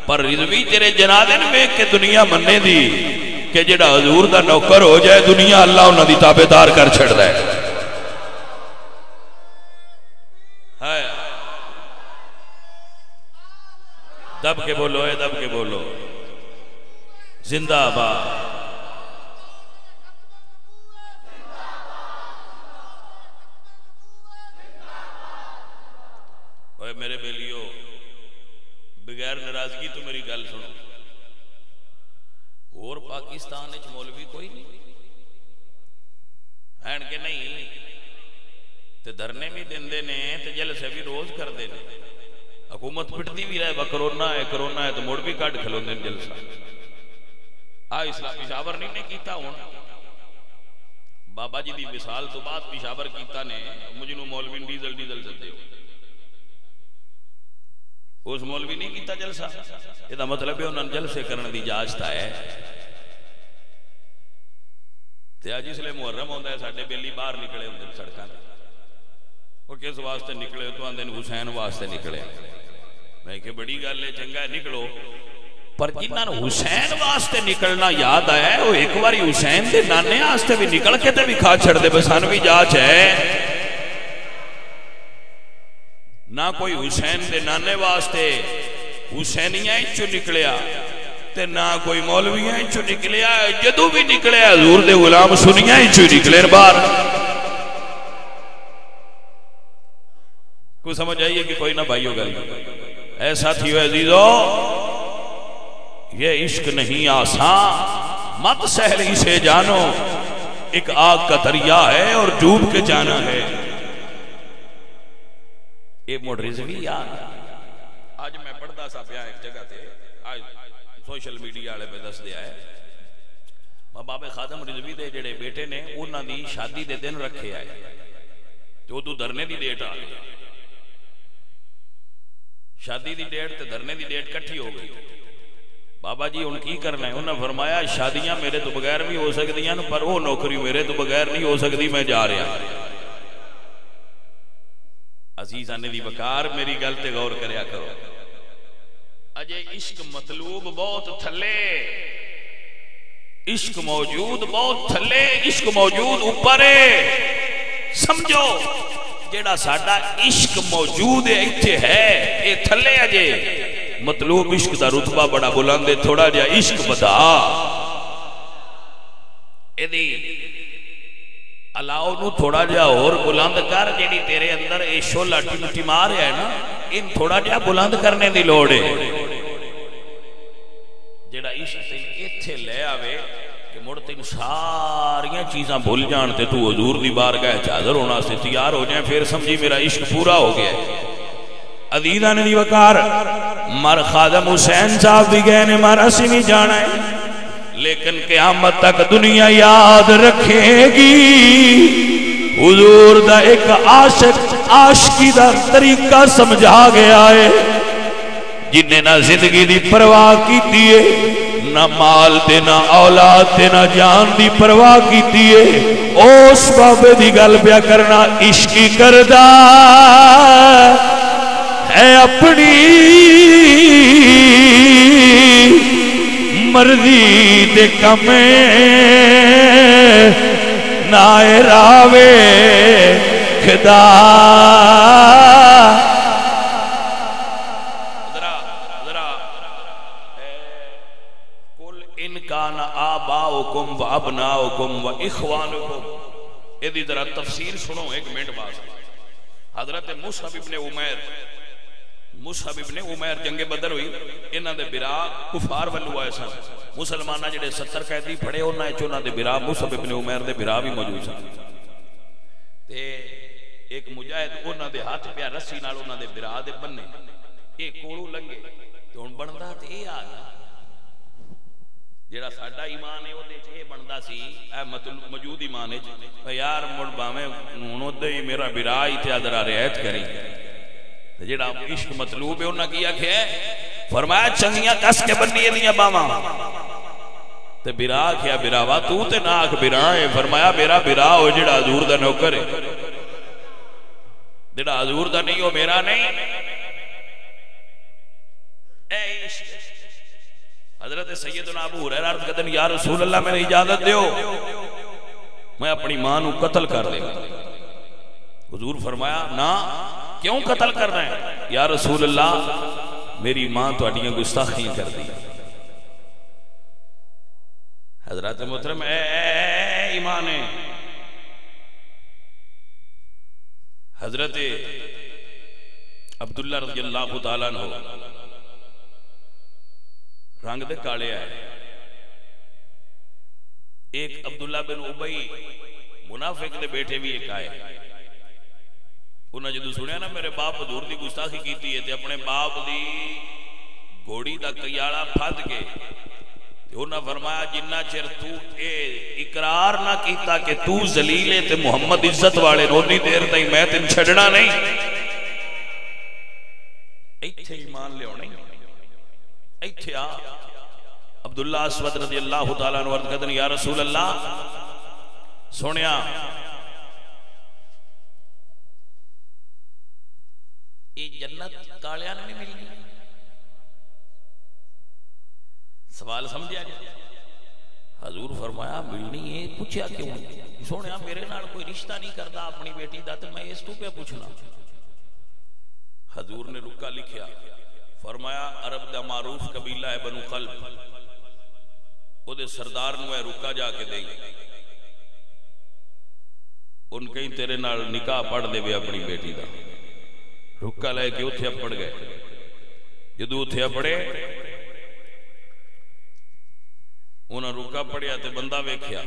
پر رضوی تیرے جنازے نو ویکھ کے دنیا مننے دی کہ جڑا حضور دا نوکر ہو جائے دنیا اللہ انہاں دی تابعدار کر چھڑدا ہے. ہائے دب کے بولو ہے دب کے بولو زندہ آباد. اوے میرے بیلیو بغیر ناراضگی تو میری گل سنو. اور پاکستان وچ مولوی کوئی نہیں ہیں کہ نہیں تے دھرنے بھی دیندے نے تے جلسے بھی روز کردے نے. حکومت پٹتی بھی رہے کرونا ہے تو مڑ بھی کٹ کھلوندے نے جلسہ. اسلام پشاور نہیں کیتا ہوں بابا جی دی مثال تو بعد پشاور کیتا نے مجھے نو مولوی ڈیزل سدے ہو اس مولوی نہیں کیتا جلسہ. یہ دا مطلب ہے انہوں نے جلسے کرنے دی اجازت ہے. تے اج اس لیے محرم ہوندا ہے ساڈے بیلی باہر نکلے ہوندے سڑکاں تے وہ کس واسطے نکلے تو آندے حسین واسطے نکلے. میں کہ بڑی گل ہے چنگا ہے نکلو پر جنہاں نو حسین واسطے نکلنا یاد آیا ہے وہ ایک باری حسین دے نانے واسطے بھی نکل کے تے بھی کھا چھڑ دے بسان بھی جاچ ہے. نہ کوئی حسین دے نانے واسطے حسینیاں چو نکلیا تے نہ کوئی مولویاں چو نکلیا، جدو بھی نکلیا حضور دے غلام سنیاں چو نکلے بار. کوئی سمجھ آئیے کہ کوئی نہ بھائیو گل ایسا تھی عزیزو، یہ عشق نہیں آسان، مت سہل اسے جانو، ایک آگ کا دریا ہے اور ڈوب کے جانا ہے. یہ موڑ رضوی یاد آج میں پڑھتا سا پیا ایک جگہ تے، آج سوشل میڈیا والے پہ دس دیا ہے، بابا خادم رضوی دے جڑے بیٹے نے انہاں دی شادی دے دن رکھے آئے تو تو دھرنے دی ڈیٹ آ گئی، شادی دی ڈیٹ تے دھرنے دی ڈیٹ کٹھی ہو گئی. بابا جی ان کی کرنا ہے؟ انہوں نے فرمایا شادیاں میرے تو بغیر بھی ہو سکتی ہیں پر وہ نوکری میرے تو بغیر نہیں ہو سکتی، میں جا رہا. عزیزان دی وقار میری گل تے غور کریا کرو. اجے عشق مطلوب بہت تھلے، عشق موجود بہت تھلے، عشق موجود اوپر ہے. سمجھو جیڑا ساڈا عشق موجود ہے ایتھے ہے، اے تھلے اجے مطلوب عشق دا رتبہ بڑا بلند ہے. تھوڑا جا عشق بدا ایدی علاؤ نو تھوڑا جا اور بلند کر، جیڑی تیرے اندر اے شولہ ٹمٹما رہا ہے نا، ان تھوڑا جا بلند کرنے دی لوڑ ہے. جیڑا عشق تین ایتھے لے آوے کہ مڑ تین ساریاں چیزاں بھول جان تے تو حضور دی بارگاہ حاضر ہونا سے تیار ہو جائیں، پھر سمجھی میرا عشق پورا ہو گیا ہے. عزیزان دی وقار مر خادم حسین صاحب بھی گئے نے، مارا سی نہیں جانا ہے، لیکن قیامت تک دنیا یاد رکھے گی حضور دا ایک عاشق عاشقی دا طریقہ سمجھا گیا ہے، جنہیں نہ زندگی دی پرواہ کی دیئے، نہ مال تے نہ اولاد تے نہ جان دی پرواہ کی دیئے. اس بابے دی گل پیا کرنا، عشقی کردہ ہے اپنی مرضی دے کمیں نائے راوے خدا. قل ان کان آباؤکم و ابناؤکم و اخوانکم. یہ ذرا تفسیر سنو ایک منٹ بعد. حضرت مصعب ابن عمیر، مصعب ابن عمیر جنگ بدر ہوئی، انہاں دے برا کفار والو آئے سن. مسلمانہ جڑے 70 قیدی پڑے انہاں چونہاں دے برا مصعب ابن عمیر دے برا بھی موجود سن. تے ایک مجاہد انہاں دے ہاتھ پیا رسی نال انہاں دے برا دے بننے، ایک کوڑو لنگے تو ہن بندا تے اے آ گیا جڑا ساڈا ایمان ہے اودے چ اے بندا سی اے مطلب موجود ایمان ہے یار مڑ باویں ہن اودے ہی میرا برا ہی تے ذرا رعایت کری. جڑا عشق مطلوب ہے انہاں کی آکھیا فرمایا چنگیاں کس کے بنی دیاں باواں تے برا کیا براوا تو تے نہ آکھ برا ہے. فرمایا میرا برا ہو جڑا حضور دا نوکر ہے، جڑا حضور دا نہیں ہو میرا نہیں. اے عشق. حضرت سیدنا ابو ہریرہ عرض کرتے ہیں یا رسول اللہ میں نے اجازت دیو میں اپنی ماں نو قتل کر دے. حضور فرمایا نہ، کیوں قتل کر رہے ہیں؟ یا رسول اللہ میری ماں تو اڈیاں گستاخیاں کر دی. حضرت محترم اے ایمان ہے. حضرت عبداللہ رضی اللہ تعالیٰ عنہ رنگ دے کالے آئے. ایک عبداللہ بن ابی منافق دے بیٹے بھی ایک آئے. انہاں جدو سنیا نا میرے باپ حضور دی گستاخی کیتی ہے تے اپنے باپ دی گھوڑی دا کیاڑا پھد کے انہاں فرمایا جنہ چر تو اے اقرار نہ کیتا کہ تو ذلیل ہے تے محمد عزت والے رونی دیر تائیں میں تین چھڑنا نہیں. ایتھے ایمان لے ہونے ایتھے آ. عبداللہ اسود رضی اللہ تعالیٰ عنہ عرض کرتے ہیں یا رسول اللہ سنیا یہ جنت کالیاں نہیں ملنی. سوال سمجھا گیا. حضور فرمایا ملنی ہے. پوچھا کیوں؟ سونے میرے نال کوئی رشتہ نہیں کرتا اپنی بیٹی دا تے میں اس تو پہ پوچھنا. حضور نے رکا لکھیا، فرمایا عرب دا معروف قبیلہ ہے بنو قلب، او دے سردار نو ہے رکا جا کے دے ان کہیں تیرے نال نکاح پڑھ دے وے اپنی بیٹی دا۔ رکا لے کے اتھے اپڑ گئے، جدو اتھے اپڑے انہاں رکا پڑیا تے بندہ ویکھیا،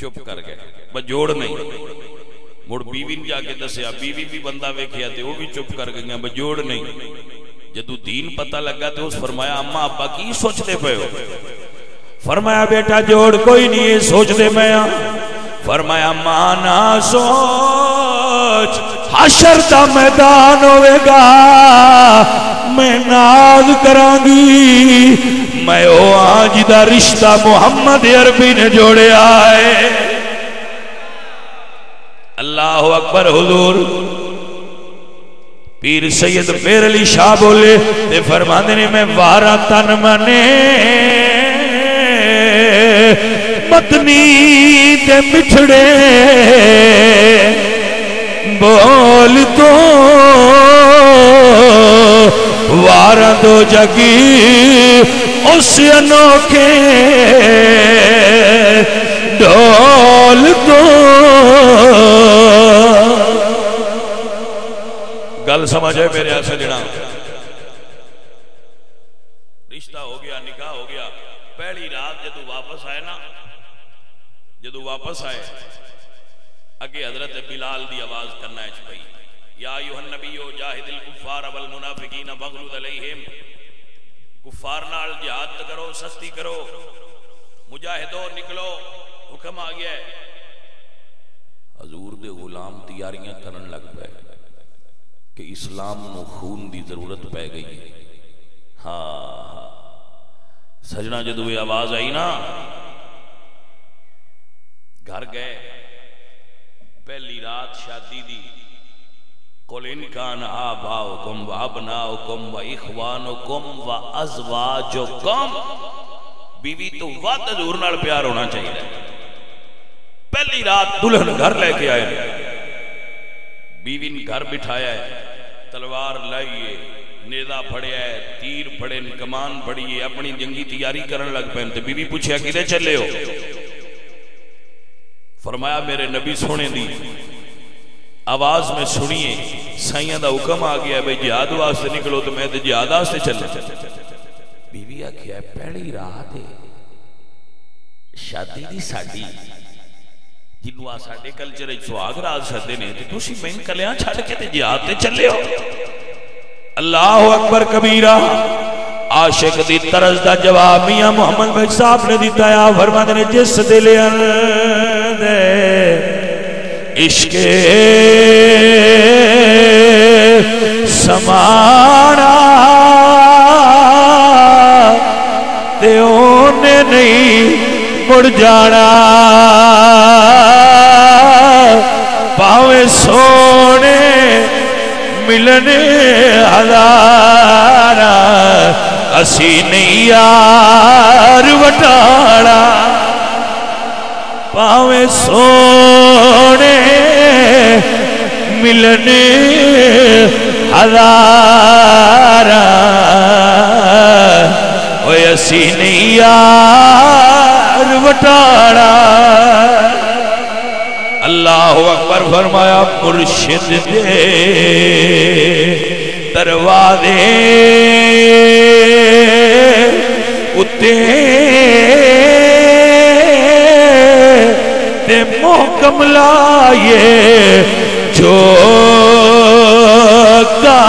چپ کر گئے، بجوڑ نہیں۔ مڑ بیوی نے جا کے دسیا، بیوی بھی بندہ ویکھیا تے وہ بھی چپ کر گئے، بجوڑ نہیں۔ جدو دین پتہ لگا تے اس فرمایا اماں ابا کی سوچتے پے ہو؟ فرمایا بیٹا جوڑ کوئی نہیں ہے، سوچ دے میں فرمایا ماں نہ سوچ، حشر دا میدان ہوئے گا، میں ناز کرانگی، میں او آج دا رشتہ محمد عربی نے جوڑے آئے۔ اللہ اکبر۔ حضور پیر سید پیر علی شاہ بولے تے فرماندے نے میں وارا تن منے متنی تے مٹھڑے بول تو وارا دو جگی اس انوکھے ڈول تو۔ گل سمجھے میرے سجنا، رشتہ ہو گیا، نکاح ہو گیا، پہلی رات جدو واپس آئے نا، جدو واپس آئے اگے حضرت بلال دی آواز کرنا ہے چھپئی، یا ایوہ النبیو جاہد الکفار والمنافقین بغلود علیہم، کفار نال جہاد کرو، سستی کرو، مجاہدو نکلو، حکم آ گیا ہے۔ حضور دے غلام تیاریاں کرن لگ پائے کہ اسلام نو خون دی ضرورت پہ گئی ہے۔ ہاں سجنا جدو یہ آواز آئی نا، گھر گئے، پہلی رات شادی دی، قل ان کان آباؤکم و ابناؤکم و اخوانکم و ازواجکم، بیوی تو ود حضور نال پیار ہونا چاہیے۔ پہلی رات دلہن گھر لے کے آئے، بیوی نے گھر بٹھایا ہے، تلوار لائیے، نیزہ پھڑیا ہے، تیر پھڑے، کمان پھڑی ہے، اپنی جنگی تیاری کرنے لگ پہن تے بیوی پوچھیا کدھے چلے ہو؟ فرمایا میرے نبی سونے دی آواز میں سنیے، سائیاں دا حکم آ گیا بھئی جہاد واسطے نکلو، تو میں تے جہاد واسطے چلنا۔ بیوی آکھیا ہے پہلی رات ہے شادی دی ساڈی، جنوں آ ساڈے کلچر وچ سہاگ رات سدے نے، تے تسی میں کلیاں چھڈ کے تے جہاد تے چلے ہو۔ اللہ اکبر کبیرہ۔ عاشق دی طرز دا جواب میاں محمد بھائی صاحب نے دیتا ہے، فرماتے نے جس دل اندے عشق سمانا تے اونے نہیں مڑ جانا، پاوے سونے ملنے ہزارا، اسی نہیں یار وٹاڑا، پاوے سونے ملنے ہزارا، اوے اسی نہیں یار وٹاڑا۔ اللہ اکبر فرمایا مرشد دے دروازے اتے تے محکم لائے جو کا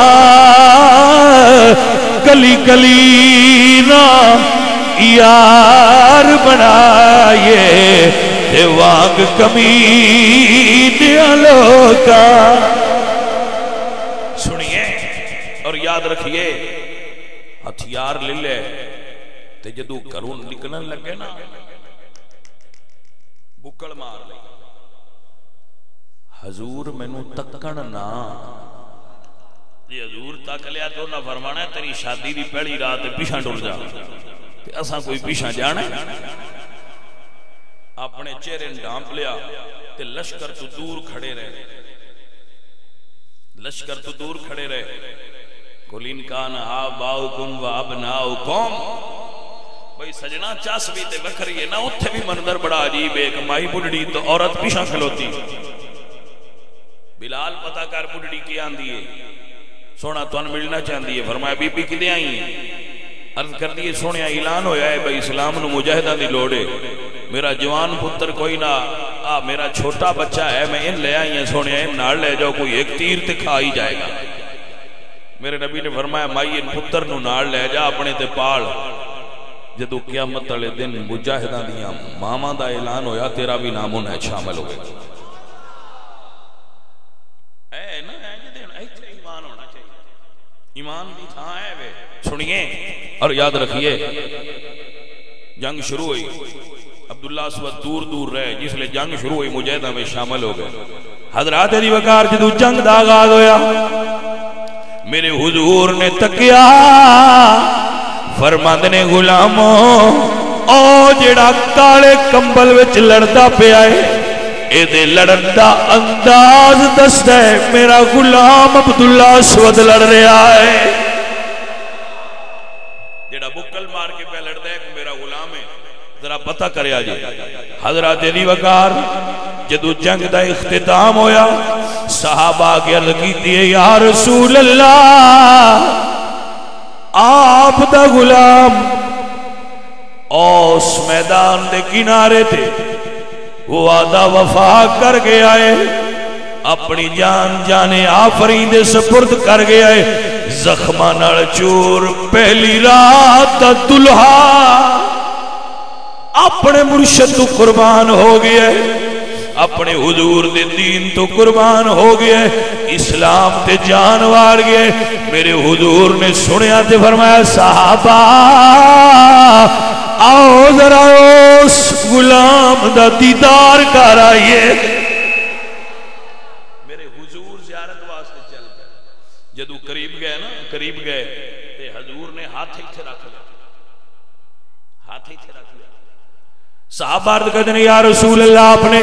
گلی گلی نا یار بنائے تے وانگ کمینیاں لوکا۔ سنیے اور یاد رکھیے، ہتھیار لے لے تے جدو گھروں نکلن لگے نا، بکڑ مار لے، حضور مینوں تکن نہ، جی حضور تک لیا تو نہ فرمانا ہے تیری شادی دی پہلی رات پیچھا ٹر جا، تے اساں کوئی پیچھا جانا ہے؟ اپنے چہرے ڈھانپ لیا تے لشکر تو دور کھڑے رہے، لشکر تو دور کھڑے رہے. قل ان کان آباؤکم و ابناؤکم. بھئی سجنا چاس بھی تے وکھری ہے نا. اتھے بھی منظر بڑا عجیب ہے کہ مائی بڑھڑی تو عورت پیشاں کھلوتی. بلال پتہ کر بڑھڑی کی آندی ہے. سونا تو ان ملنا چاہندی ہے. فرمایا بی بی کدے آئی ہیں؟ عرض کر دیئے سونے اعلان ہویا ہے بھئی اسلام نو مجاہدہ دی لوڑے. میرا جوان پتر کوئی نہ میرا چھوٹا بچہ ہے میں ان لے آئی ہیں سونے ان نال لے جاؤ کوئی ایک تیر تے کھا ہی جائے گا. میرے نبی نے فرمایا مائی ان پتر نو نال لے جا اپنے تے پال. جدو قیامت والے دن مجاہدہ دیاں ماما دا اعلان ہویا تیرا بھی نام انہیں شامل ہوئے. اے نا ایتھے ایمان ہونا چاہیے. ایمان بھی تھا ہے وے. سنیے اور یاد رکھیے جنگ شروع ہوئی. عبداللہ اسود دور دور رہے. جس لئے جنگ شروع ہوئی مجاہدہ میں شامل ہو گئے. حضرات علی وقار جدو جنگ دا آغاز ہویا میرے حضور نے تکیا فرماند نے غلاموں او جڑا کالے کمبل وچ لڑدا پیا ہے اے دے لڑن دا انداز دسدا ہے میرا غلام عبداللہ اسود لڑ رہا ہے. جڑا بکل مار کے پہ لڑدا ہے کہ میرا غلام ہے ذرا پتہ کرے آجے. حضرات علی وقار جدو جنگ دا اختتام ہویا صحابہ کے عرض کیتی ہے یا رسول اللہ آپ دا غلام اس میدان دے کنارے تے وعدہ وفا کر گیا ہے اپنی جان جانے آفرین دے سپرد کر گیا ہے. زخمہ نال چور پہلی رات دا دلہا اپنے مرشد تو قربان ہو گیا ہے. اپنے حضور دے دین تو قربان ہو گیا ہے. اسلام تے جان وار گیا ہے. میرے حضور نے سنیا تے فرمایا صحابہ آؤ ذرا اس غلام دا دیدار کر آئیے. میرے حضور زیارت واسطے چل گئے. جدو قریب گئے نا قریب گئے تے حضور نے ہاتھ ہی رکھ لیا. ہاتھ ہی رکھ لیا. صحابہ عرض کہتے ہیں یا رسول اللہ آپ نے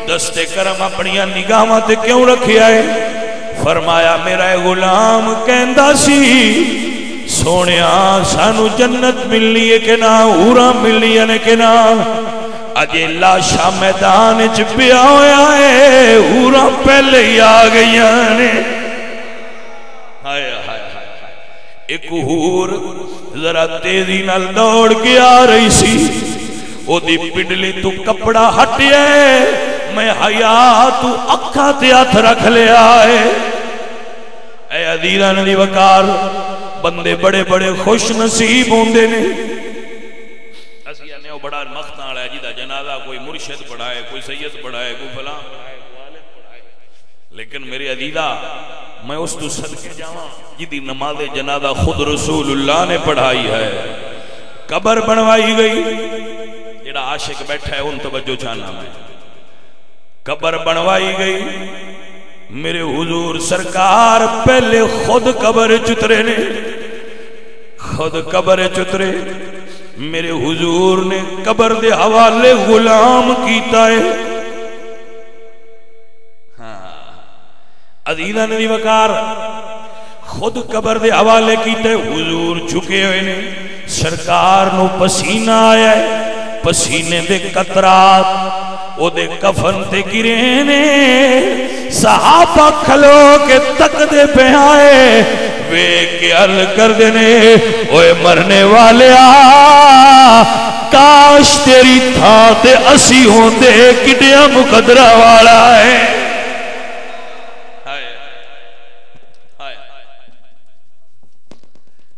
دستے کرم اپنی نگاہاں تے کیوں رکھیا ہے؟ فرمایا میرا غلام کہندا سی سونیا سانو جنت ملنی ہے کہ نہ حوراں ملنی ہے کہ نہ. اجے لاشاں میدان وچ پیا ہویا ہے حوراں پہلے ہی آ گئیاں نے. ہائے ہائے ہائے. ایک حور ذرا تیزی نال دوڑ کے آ رہی سی. او دی پنڈلی تو کپڑا ہٹیا ہے میں حیا تو اکھا تے ہاتھ رکھ لیا ہے. اے عزیزان دی وقار بندے بڑے بڑے خوش نصیب ہوندے نے. اسی نے او بڑا مخت والا ہے جدا جنازہ کوئی مرشد پڑھائے کوئی سید پڑھائے کوئی فلاں پڑھائے کوئی عالم پڑھائے. لیکن میرے عزیزا میں اس تو صدقے جاواں جدی نماز جنازہ خود رسول اللہ نے پڑھائی ہے. قبر بنوائی گئی. جڑا عاشق بیٹھا ہے ان توجہ چاہنا میں. قبر بنوائی گئی. میرے حضور سرکار پہلے خود قبر چترے نے. خود قبر چترے. میرے حضور نے قبر دے حوالے غلام کیتا ہے. عزیزاں دی وقار خود قبر دے حوالے کیتا ہے. حضور جھکے ہوئے نے. سرکار نو پسینہ آیا ہے. پسینے دے قطرات او دے کفن تے گرے نے. صحابہ کھلو کے تک دے پہ آئے وے کے عرض کر دینے اوے مرنے والے کاش تیری تھا تے اسی ہوندے کڈیا مقدرہ والا ہے.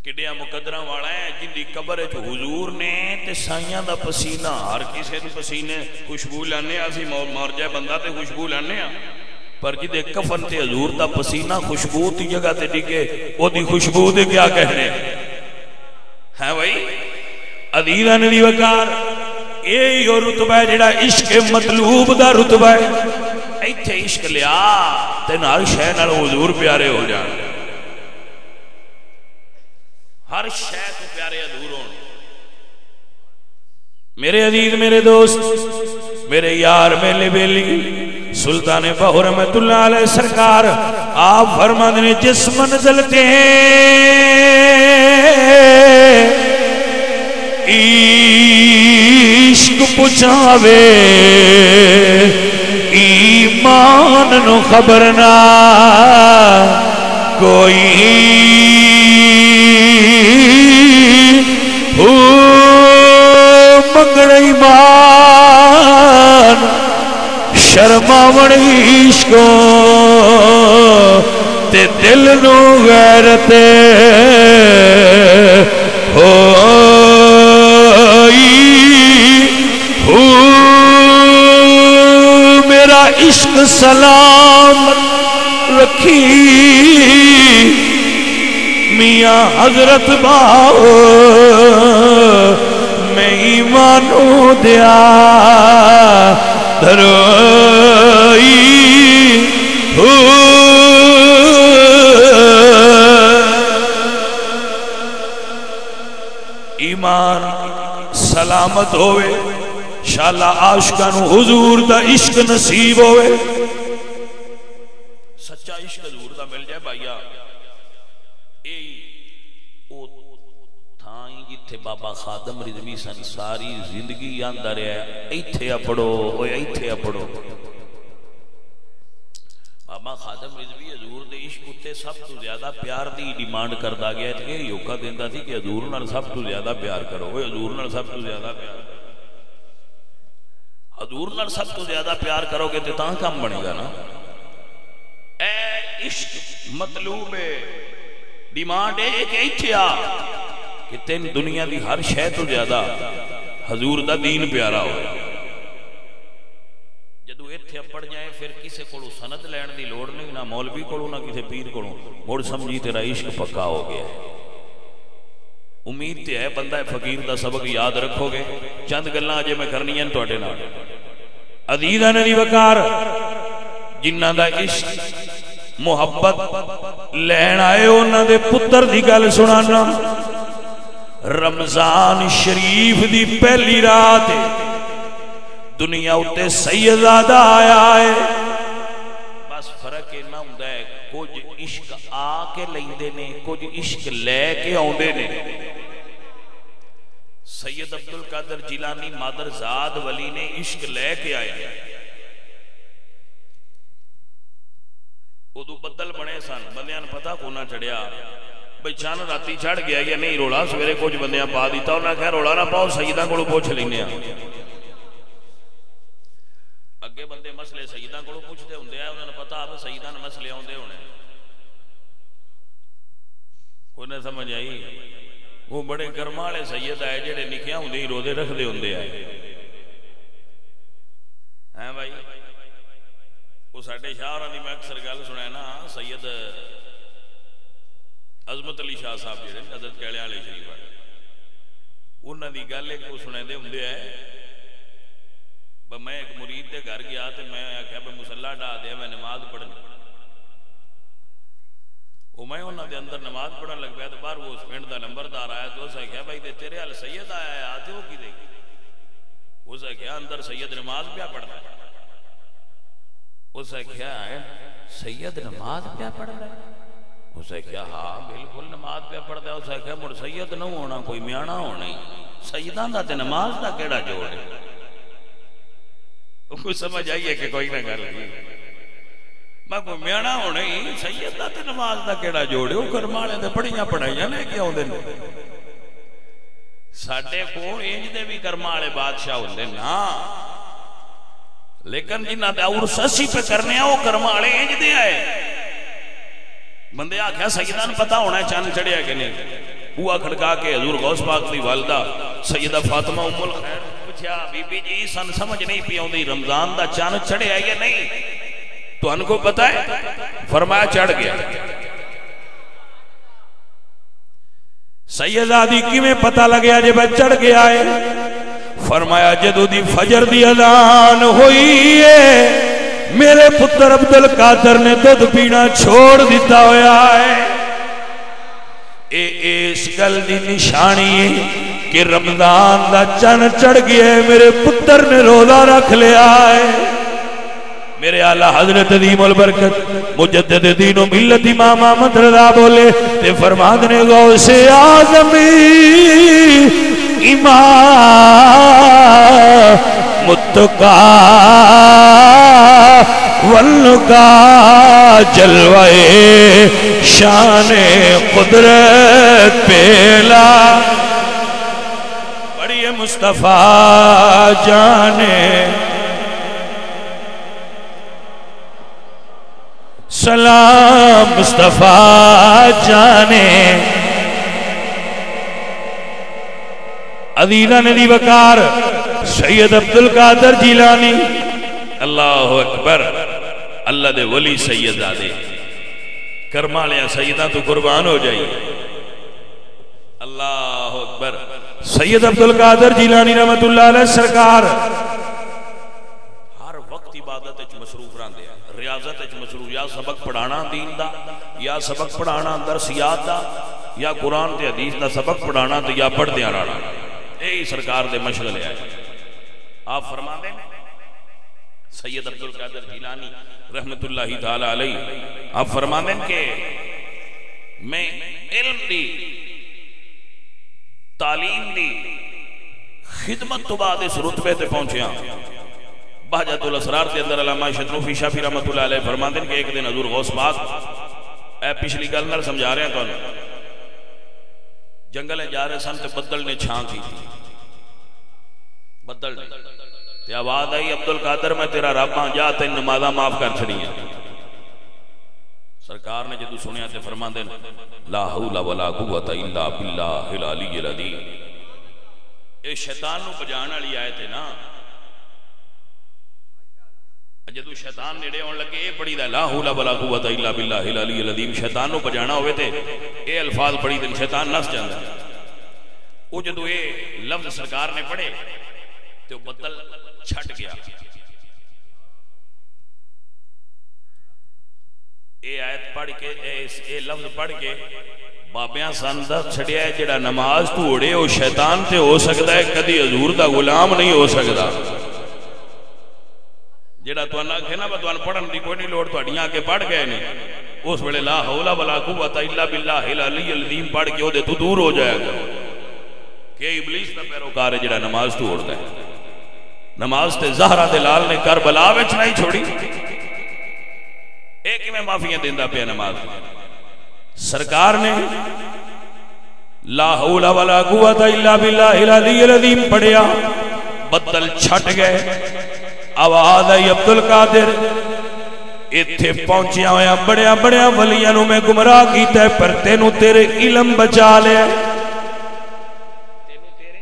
کڈیا مقدرہ والا ہے جن دی قبر جو حضور نے تے سائیاں دا پسینہ ہر کسی دے پسینے خوشبو لانے اسی مر جائے بندہ تے خوشبو لانے پر جدے کفن تے حضور دا پسینہ خوشبو تی جگہ تے ڈگے او دی خوشبو دے کیا کہنے ہے بھائی. عزیزاں دی وقار اے او رتبہ ہے جڑا عشق مطلوب دا رتبہ ہے. ایتھے عشق لیا تے نال شے نال حضور پیارے ہو جان. ہر شے تو پیارے حضور ہون. میرے عزیز میرے دوست میرے یار میرے بیلی سلطان بہو رحمت اللہ علیہ سرکار آپ فرماتے ہیں جس منزل تے عشق پچھاوے ایمان نو خبر نہ کوئی مگن ایمان شرماون عشقوں تے دل نو غیرت میرا عشق سلام رکھی میاں حضرت باؤ میں ایمانو دیا دروئی ایمان سلامت ہوئے شاءاللہ عاشقانو حضور دا عشق نصیب ہوئے سچا عشق حضور دا مل جائے بھائیا جتھے بابا خادم رضوی سن ساری زندگی آندہ رہا ہے ایتھے اپڑو ایتھے اپڑو بابا خادم رضوی حضور دے عشق اتے سب تو زیادہ پیار دی ڈیمانڈ کردہ گیا ہے یہ یوکا دیندہ تھی کہ حضور نال سب تو زیادہ پیار کرو حضور نال سب تو زیادہ پیار حضور نال سب تو زیادہ پیار کرو گے تو تاں کم بنے گا نا اے عشق مطلوب ہے ڈیمانڈ ہے کہ ایتھے آ کہ تین دنیا دی ہر شے تو زیادہ حضور دا دین پیارا ہو جدو ایتھے پڑ جائیں پھر کسے کولو سند لین دی لوڑ نہیں نہ مولوی کولو نہ کسے پیر کولو مڑ سمجھی تیرا عشق پکا ہو گیا ہے امید تے ہے بندہ فقیر دا سبق یاد رکھو گے چند گلاں اجے میں کرنی ہیں تواڈے نال عزیزاں دی وقار جنہاں دا عشق محبت لین آئے انہاں دے پتر دی گل سنانا رمضان شریف دی پہلی رات دنیا اتے سیدزادہ آیا ہے بس فرق اینا ہوندہ ہے کچھ عشق آ کے لیندے نے کچھ عشق لے کے آوندے نے سید عبدالقادر جیلانی مادر زاد ولی نے عشق لے کے آیا ادو بدل بنے سن بندیاں پتہ کو نہ چڑھیا بھئی چان راتی چڑھ گیا یا نہیں روڑا سویرے کچھ بندیاں پا دیتا انہاں کہا روڑا نہ پاؤ سیدہ کو پوچھ لینے اگے بندے مسئلے سیدہ کو پوچھتے ہوندے ہیں انہوں نے پتا آپ سیدہ نے مسئلے ہوندے ہونے کوئی نہ سمجھ آئی وہ بڑے کرمالے سید آئے جڑے نکھیاں ہوندے ہی روزے رکھ دے ہوندے آئے ہیں بھائی وہ ساڑھے شاہ اور میں اکثر گل سنائے نا سید عظمت علی شاہ صاحب جڑے حضرت کیڑے والے شریف والے انہاں دی گل ایک سنے دے ہوندے ہے میں ایک مرید دے گھر گیا تے میں آکھیا بھئی مصلی ڈا دے میں نماز پڑھنی وہ میں انہاں دے اندر نماز پڑھن لگ پیا تے باہر وہ اس پنڈ دا نمبردار آیا تو اس آکھیا بھئی تیرے ال سید آیا ہے آتے ہو کی دے اس آکھیا اندر سید نماز پیا پڑھدا ہے اس آکھیا سید نماز پیا پڑھدا ہے اسے کیا ہاں بالکل نماز پہ پڑھتا ہے اسے کیا مڑ سید نہ ہونا کوئی میانا ہونا ہی سیدان دا تے نماز دا کیڑا جوڑ ہے کوئی سمجھ آئیے کہ کوئی نہ کر لگی میں کوئی میانا ہونا ہی سید دا تے نماز دا کیڑا جوڑ ہے وہ کرمالے دے پڑھیاں پڑھائیاں لے کے آؤں دے ساڑھے کو انج دے بھی کرمالے بادشاہ ہوندے نا لیکن جنہ دے اور سسی پہ کرنے ہیں وہ کرمالے انج دے آئے بندے آکھیا سیدان پتا ہونا ہے چاند چڑھیا کہ نہیں ہوا کھڑکا کے حضور غوث پاک دی والدہ سیدہ فاطمہ ام الخیر پوچھا بی بی جی سن سمجھ نہیں پی ہوندی رمضان دا چاند چڑھیا یا نہیں تو ان کو پتا ہے فرمایا چڑھ گیا سیدہ دی کیویں پتہ لگیا جب چڑھ گیا ہے فرمایا جدو دی فجر دی اذان ہوئی ہے میرے پتر عبدالقادر نے دودھ پینا چھوڑ دیتا ہویا ہے اس گل دی نشانی ہے کہ رمضان دا چن چڑھ گیا ہے میرے پتر نے روزہ رکھ لیا ہے میرے اعلیٰ حضرت عظیم البرکت مجدد دین و ملت امام احمد رضا بولے تے فرماد نے غوث اعظمی امام متقا والنقا جلوے شان قدرت پیلا بڑی مصطفیٰ جانے سلام مصطفیٰ جانے عزیزان دی وقار سید عبدالقادر جیلانی اللہ اکبر اللہ دے ولی سید آدے کرمالیاں سیدہ تو قربان ہو جائیں اللہ اکبر سید عبدالقادر جیلانی رحمت اللہ علیہ سرکار ہر وقت عبادت اچھ مصروف رہن دیا ریاضت اچھ مصروف یا سبق پڑھانا دین دا یا سبق پڑھانا درسیات دا یا قرآن تے حدیث دا سبق پڑھانا تو یا پڑھ دیا رانا یہی سرکار دے مشغلے آئے آپ فرما دیں سید عبدالقادر جیلانی رحمت اللہ تعالی علیہ آپ فرما دیں کہ میں علم دی تعلیم دی خدمت تو بعد اس رتبے تے پہنچیا بہجت الاسرار کے اندر علامہ شتروفی شافی رحمت اللہ علیہ فرما دیں کہ ایک دن حضور غوث پاک اے پچھلی گل نہ سمجھا رہے ہیں تو جنگل جا رہے سن تے بدل نے چھان کی تھی بدل نے تے آواز آئی عبدالقادر میں تیرا رب ہاں جا تین نمازاں معاف کر چھڑی ہیں سرکار نے جدو سنیا تے فرما دیں لا حول ولا قوت الا باللہ العلی العظیم اے شیطان نو بجان والی آئے تھے نا جدو شیطان نیڑے ہون لگے اے پڑھی دا لا حول ولا قوت الا باللہ العلی العظیم شیطان نو بجانا ہوئے تھے اے الفاظ پڑھی دن شیطان نس جاندہ وہ جدو اے لفظ سرکار نے پڑھے تو بدل چھٹ گیا اے آیت پڑھ کے اے لفظ پڑھ کے بابیاں ساندہ چھڑیا ہے جڑا نماز تو اڑے وہ شیطان تے ہو سکتا ہے کدی حضور دا غلام نہیں ہو سکتا جڑا تو انہا کہنا با تو انہا پڑھن دی کوئی نہیں لوڑ تو اڈیاں کے پڑھ گئے نہیں اس ویلے لا حول ولا قوت الا باللہ العلی العظیم پڑھ کے وہ دے تو دور ہو جائے گا کہ ابلیس کا پیروکار ہے جڑا نماز تو اڑتا ہے نماز تے زہرہ دلال نے کربلا وچ نہیں چھوڑی ایک میں معافیاں دیندہ پہ نماز سرکار نے لا حول ولا قوت الا باللہ العلی العظیم پڑھیا بدل چھٹ گئے آواز آئی عبدالقادر اتھے پہنچیا ہویا بڑیا بڑیا ولیاں نو میں گمراہ کیتا ہے پر تینو تیرے علم بچا لے تینو تیرے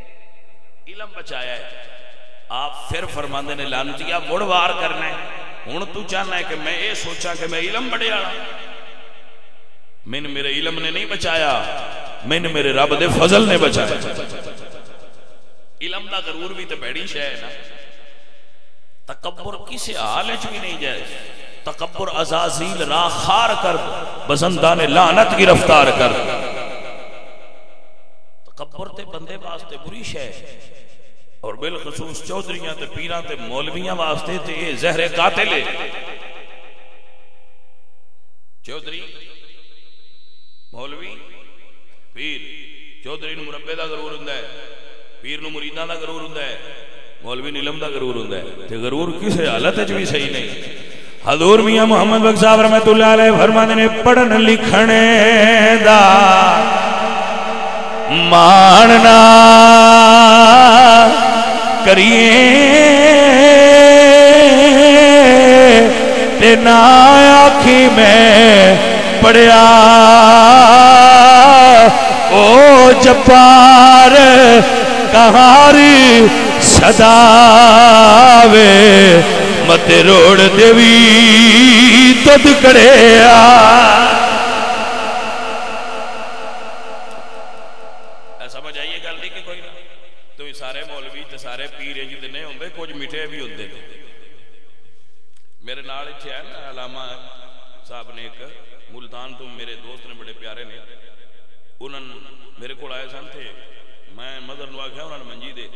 علم بچایا ہے آپ پھر فرماندے نے لانتیا مڑوار کرنا ہے ہون تو چاہنا ہے کہ میں یہ سوچا کہ میں علم بڑھیا میں نے میرے علم نے نہیں بچایا میں نے میرے رب دے فضل نے بچایا علم دا غرور بھی تو بیڑی شے ہے نا تکبر کسی حالچ بھی نہیں جائے تکبر عزازیل راہ خار کر بزندان لعنت کی رفتار کر تکبر تے بندے واسطے بری شے اور بالخصوص چودھریاں تے پیراں تے مولویاں واسطے تے یہ زہر قاتل ہے چودھری مولوی پیر چودھری نو مربے دا غرور ہوندا ہے پیر نو مریداں دا غرور ہوندا ہے مولوی نیلم دا غرور ہوندا ہے تے غرور کسے حالت وچ بھی صحیح نہیں حضور میاں محمد بخش صاحب رحمۃ اللہ علیہ فرماندے نے پڑھن لکھنے دا ماننا کریے تے نہ آکھی میں پڑھیا او جبار کہاری صداوے مت روڑ دیوی دد کڑیا سمجھ آئیے گل نہیں کہ کوئی نہ تو سارے مولوی تے سارے پیر جی نہیں ہوندے کچھ میٹھے بھی ہوندے میرے نال اتھے ہے نا علامہ صاحب نے ایک ملتان تو میرے دوست نے بڑے پیارے نے انہوں میرے کو آئے سن تھے میں مدر نو آکھیا انہوں نے منجی دے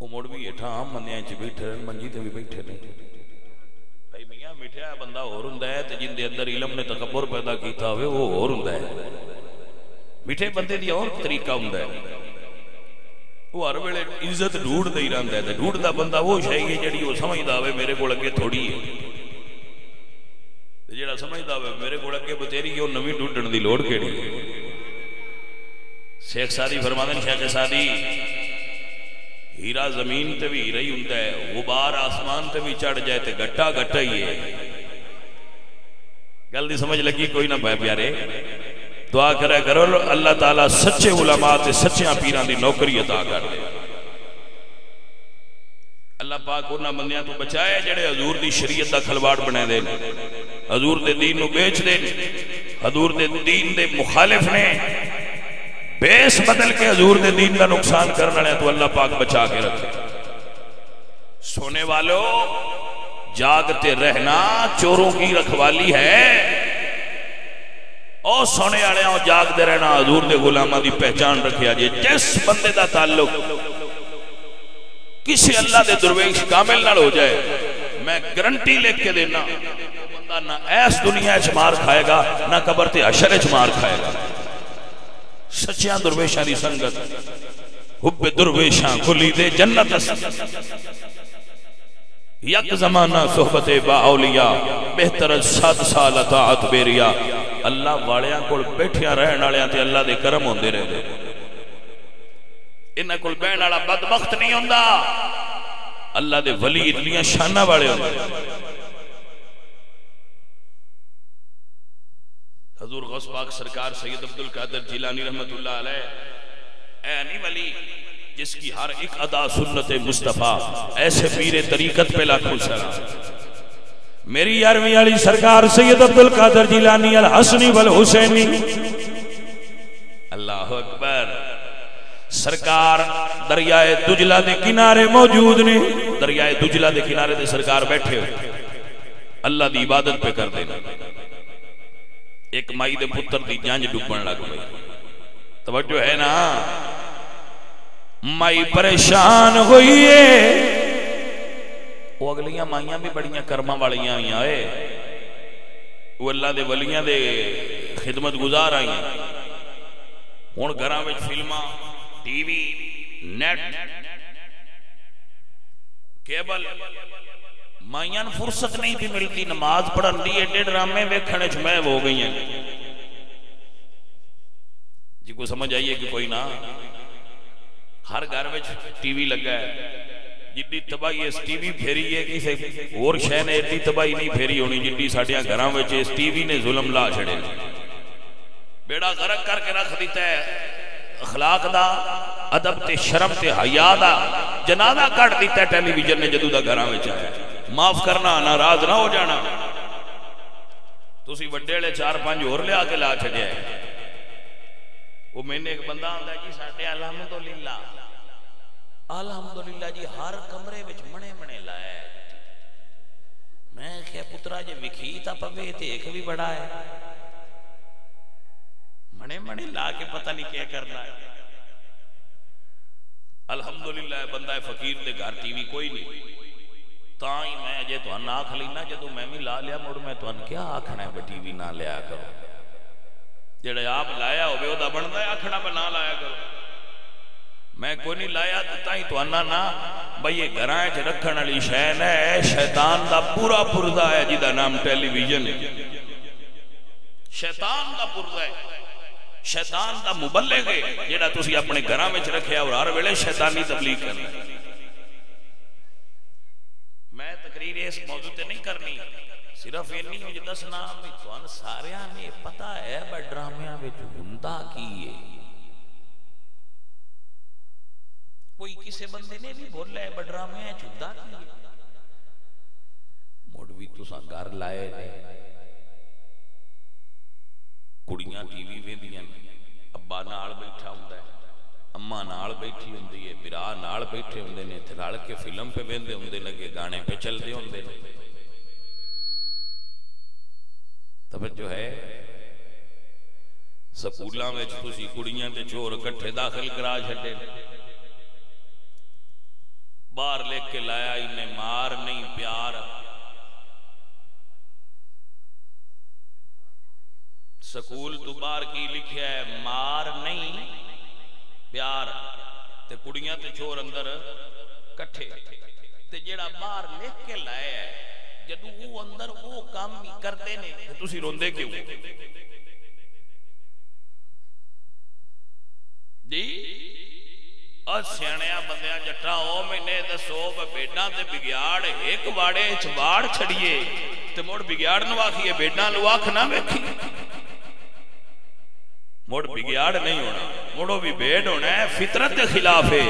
وہ مڑ بھی اٹھا ہم مندیاں چ بیٹھے منجی تے بھی بیٹھے نہیں مٹھیا بندہ اور ہوندا ہے تے جن دے اندر علم نے تکبر پیدا کیتا ہوئے وہ اور ہوندا ہے. میٹھے بندے دی اور طریقہ ہوندا ہے, وہ ہر ویلے عزت ڈھونڈدا ہی رہندا ہے. تے ڈھونڈدا بندہ وہ شے ہے جڑی وہ سمجھدا ہوئے میرے کول اگے تھوڑی ہے, تے جڑا سمجھدا ہوئے میرے کول اگے بتیری ہے, وہ نویں ڈھونڈن دی لوڑ کیڑی ہے. شیخ سعدی فرماندے نے, شیخ سعدی ہیرا زمین تے بھی ہیرا ہی ہوندا ہے, غبار آسمان تے بھی چڑھ جائے تے گٹا گٹا ہی ہے. گل دی سمجھ لگی کوئی نہ بھائی پیارے؟ دعا کرے کرو اللہ تعالیٰ سچے علماء تے سچیاں پیران دی نوکری عطا کر دے. اللہ پاک انہاں بندیاں تو بچائے جڑے حضور دی شریعت دا کھلواڑ بنے دے, حضور دے دین نو بیچ دے, حضور دے دین دے مخالف نے بیس بدل کے حضور دے دین کا نقصان کرنے والے تو اللہ پاک بچا کے رکھے. سونے والو جاگتے رہنا چوروں کی رکھوالی ہے, اور سونے والے جاگتے رہنا حضور دے غلاماں دی پہچان رکھیا جے. جس بندے دا تعلق کسی اللہ دے درویش کامل نال ہو جائے, میں گارنٹی لکھ کے دینا بندہ نہ ایس دنیا وچ مار کھائے گا نہ قبر تے حشر وچ مار کھائے گا. سچیاں درویشاں دی سنگت, حب درویشاں کلی دے جنت, یک زمانہ صحبت با اولیاء بہتر 7 سال اطاعت بیریا. اللہ والیاں کول بیٹھیاں رہن والیاں تے اللہ دے کرم ہوندے رہندے, انہاں کول بہن والا بدبخت نہیں ہوندا. اللہ دے ولی اتنیاں شاناں والے ہوندے. حضور غوث پاک سرکار سید عبدالقادر جیلانی رحمت اللہ علیہ اے نہیں ولی جس کی ہر ایک ادا سنت مصطفیٰ, ایسے پیر طریقت پہ لاکھوں سلام. میری 11ویں والی سرکار سید عبدالقادر جیلانی الحسنی والحسینی, اللہ اکبر. سرکار دریائے دجلہ دے کنارے موجود نے, دریائے دجلہ دے کنارے دے سرکار بیٹھے ہوئے اللہ دی عبادت پہ کر دینا. ایک مائی دے پتر دی جانج ڈوبن لگ گئی. توجہ ہے نا, مائی پریشان ہوئی ہے. وہ اگلیاں مائیاں بھی بڑیاں کرماں والیاں آئیں آئے, وہ اللہ دے ولیاں دے خدمت گزار آئیں. ہن گھراں وچ فلماں, ٹی وی, نیٹ, کیبل, مائیاں فرصت نہیں بھی ملتی نماز پڑھن دی, ایڈے ڈرامے ویکھنے وچ محو ہو گئی ہیں. جی کو سمجھ آئیے کہ کوئی نہ, ہر گھر وچ ٹی وی لگا ہے. جدی تباہی اس ٹی وی پھیری ہے, کسے اور شے نے ایڈی تباہی نہیں پھیری ہونی جدی ساڈیاں گھراں وچ اس ٹی وی نے ظلم لا چھڑے, بیڑا غرق کر کے رکھ دیتا ہے. اخلاق دا, ادب تے شرم تے حیا دا جنازہ کٹ دیتا ہے ٹیلی ویژن نے جدوں دا گھراں وچ آیا. معاف کرنا, ناراض نہ ہو جانا. تسی وڈیلے 4-5 اور لیا کے لا چھڑیا ہے. وہ میں نے ایک بندہ آندا جی ساڈے الحمدللہ الحمدللہ جی ہر کمرے وچ منے منے لایا ہے. میں کہ پترا جے وکھی تا پوے تے ایک بھی بڑا ہے, منے منے لا کے پتہ نہیں کیا کرنا ہے. الحمدللہ بندہ فقیر دے گھر ٹی وی کوئی نہیں, تاں ہی میں جے تو نہ آکھ لینا جدو میں بھی لا لیا مڑ میں تو کیا آکھنا ہے ٹی وی نہ لیا کرو. جڑے آپ لایا ہوئے وہ دا بندا ہے آکھنا میں نہ لایا کرو. میں کوئی نہیں لایا تا ہی تو نہ بھئی یہ گھراں وچ رکھن والی شے ہے شیطان دا پورا پردہ ہے جدا نام ٹیلی ویژن ہے. شیطان دا پردہ ہے, شیطان دا مبلغ ہے جڑا تسی اپنے گھراں وچ رکھیا اور ہر ویلے شیطانی تبلیغ کرنا. میں تقریر اس موضوع تے نہیں کرنی, صرف یہ نہیں مجھے دسنا بھی تھان ساریاں نے پتہ ہے بڑ ڈرامیاں وچ ہوندا کی ہے. کوئی کسے بندے نے بھی بولا ہے بڑ ڈرامیاں وچ ہوندا کی ہے. مڑ بھی تساں گھر لائے نے, کڑیاں ٹی وی ویندیاں, ابا نال بیٹھا ہوندا ہے, اماں نال بیٹھی ہوندی ہے, برا نال بیٹھے ہوندے نے, تے رل کے فلم پہ ویندے ہوندے نے, گانے پہ چلدے ہوندے نے. توجہ ہے, سکولاں وچ تسی کڑیاں تے چور اکٹھے داخل کرا چھڈے, باہر لے کے لایا انہیں مار نہیں پیار. سکول تو باہر کی لکھیا ہے مار نہیں پیار تے کڑیاں تے چھوڑ اندر کٹھے تے جیڑا باہر لکھ کے لائے ہے جدو وہ اندر وہ کام کرتے نے تسی روندے کیوں جی اور سیانیاں بندیاں جٹا او میں نے دسو بیٹاں تے بگیاڑ ایک واڑے چباڑ چھڑیے تے موڑ بگیاڑ نو آکھیے بیٹاں لو آکھ نہ ویکھی موڑ بگیاڑ نہیں ہونا موڑو بھی بیڑ ہونا ہے فطرت کے خلاف ہے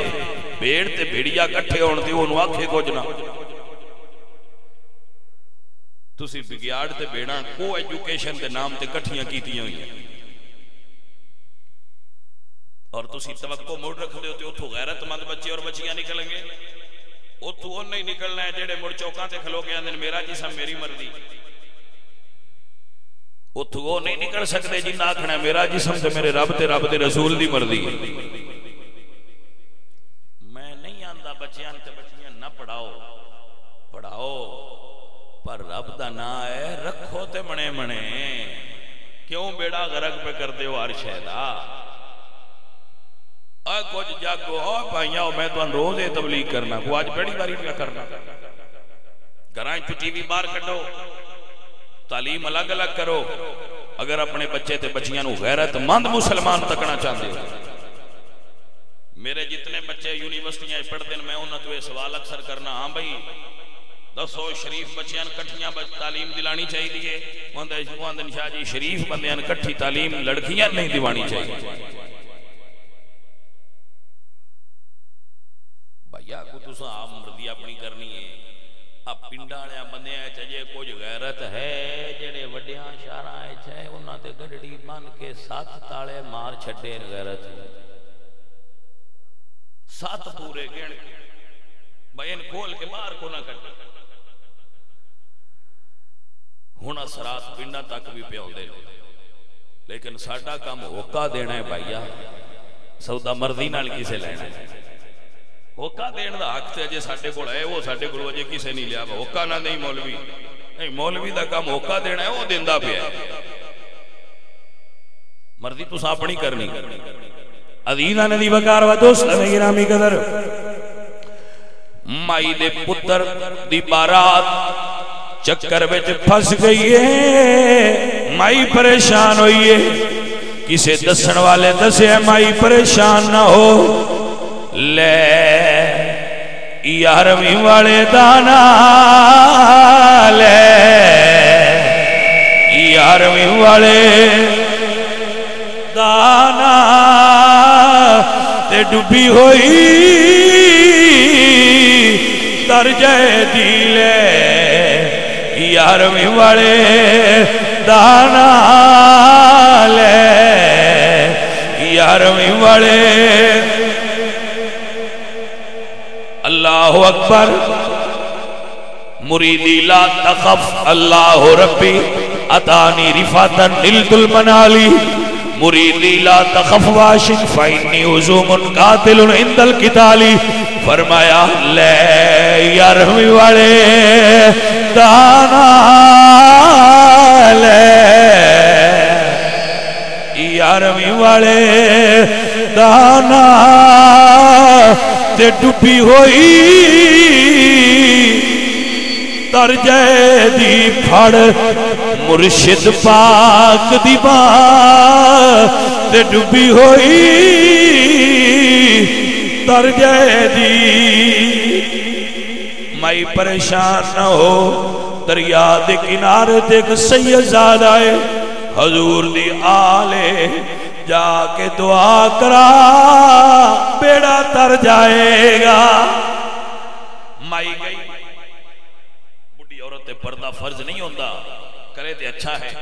بیڑ تے بیڑیا کٹھے ہونے تے انہوں آکھے کچھ نہ تسی بگیاڑ تے بیڑاں کو ایجوکیشن تے نام تے کٹھیاں کیتیاں ہوئی ہیں اور تسی توقع موڑ رکھ دے ہوتے اتھو غیرت مند بچے اور بچیاں نکلیں گے اتھو ان نہیں نکلنا ہے جیڑے مڑ چوکاں تے کھلو کے اندر میرا جسم میری مرضی اتھو وہ نہیں نکل سکتے جن آکھنا ہے میرا جسم تے میرے رب تے رب تے رسول دی مرضی میں نہیں آندہ بچیاں تے بچیاں نہ پڑھاؤ پڑھاؤ پر رب دا نا ہے رکھو تے منے منے کیوں بیڑا غرق پہ کرتے ہو ہر شہدہ کچھ جاگو بھائیاں میں تو ان روز تبلیغ کرنا کو آج بڑی باری پہ کرنا گرائیں تو ٹی وی بار کٹو تعلیم الگ الگ کرو اگر اپنے بچے تے بچیاں نو غیرت مند مسلمان تکنا چاہتے ہو میرے جتنے بچے یونیورسٹیاں پڑھتے ہیں میں انہوں تو یہ سوال اکثر کرنا ہاں بھائی دسو شریف بچیاں کٹھیاں تعلیم دلانی چاہیے وہاں شاہ جی شریف بندیاں کٹھی تعلیم لڑکیاں نہیں دیوانی چاہیے بھائیا کو تو آپ مردی اپنی کرنی ہے اب پنڈالیاں بندیاں چاہیے کچھ غیرت ہے جڑے وڈیاں شاراں چاہے انہاں تے گڑڑی بن کے 7 تالے مار چھڈے غیرت 7 پورے گن کے بین کھول کے باہر کو نہ کٹے ہن اثرات پنڈاں تک بھی پیاؤندے لیکن ساڈا کام ہوکا دینا ہے بھائیا سودا مرضی نال کسے لینا ہے ہوکا دین دا حق تے اجے ساڈے کول ہے وہ ساڈے کول اجے کسے نہیں لیا ہوکا نہ نہیں مولوی دا کام ہوکا دینا ہے وہ دیندا پیا مرضی تساں اپنی کرنی عزیزاں دی وقار و دوستاں گرامی قدر مائی دے پتر دی بارات چکر وچ پھس گئی ہے مائی پریشان ہوئی ہے کسے دسن والے دسے مائی پریشان نہ ہو لے 11ویں والے دانا لے 11ویں والے دانا تے ڈبی ہوئی درجہ دیلے 11ویں والے دانا لے 11ویں والے اللہ اکبر مریدی لا تخف اللہ ربی اتانی رفاتا نلت المنالی مریدی لا تخف واشن فائنی عزوم قاتل عند القتالی فرمایا لے 11ویں والے دانا لے 11ویں والے دانا تے ڈبی ہوئی درجہ دی پھڑ مرشد پاک دی بان تے ڈبی ہوئی درجہ دی مائی پریشان نہ ہو دریا دے کنارے تے ایک سیدزاد آئے حضور دی آلے جا کے دعا کرا بیڑا تر جائے گا مائی گئی بڑی عورت پردہ فرض نہیں ہوندہ کرے تے اچھا ہے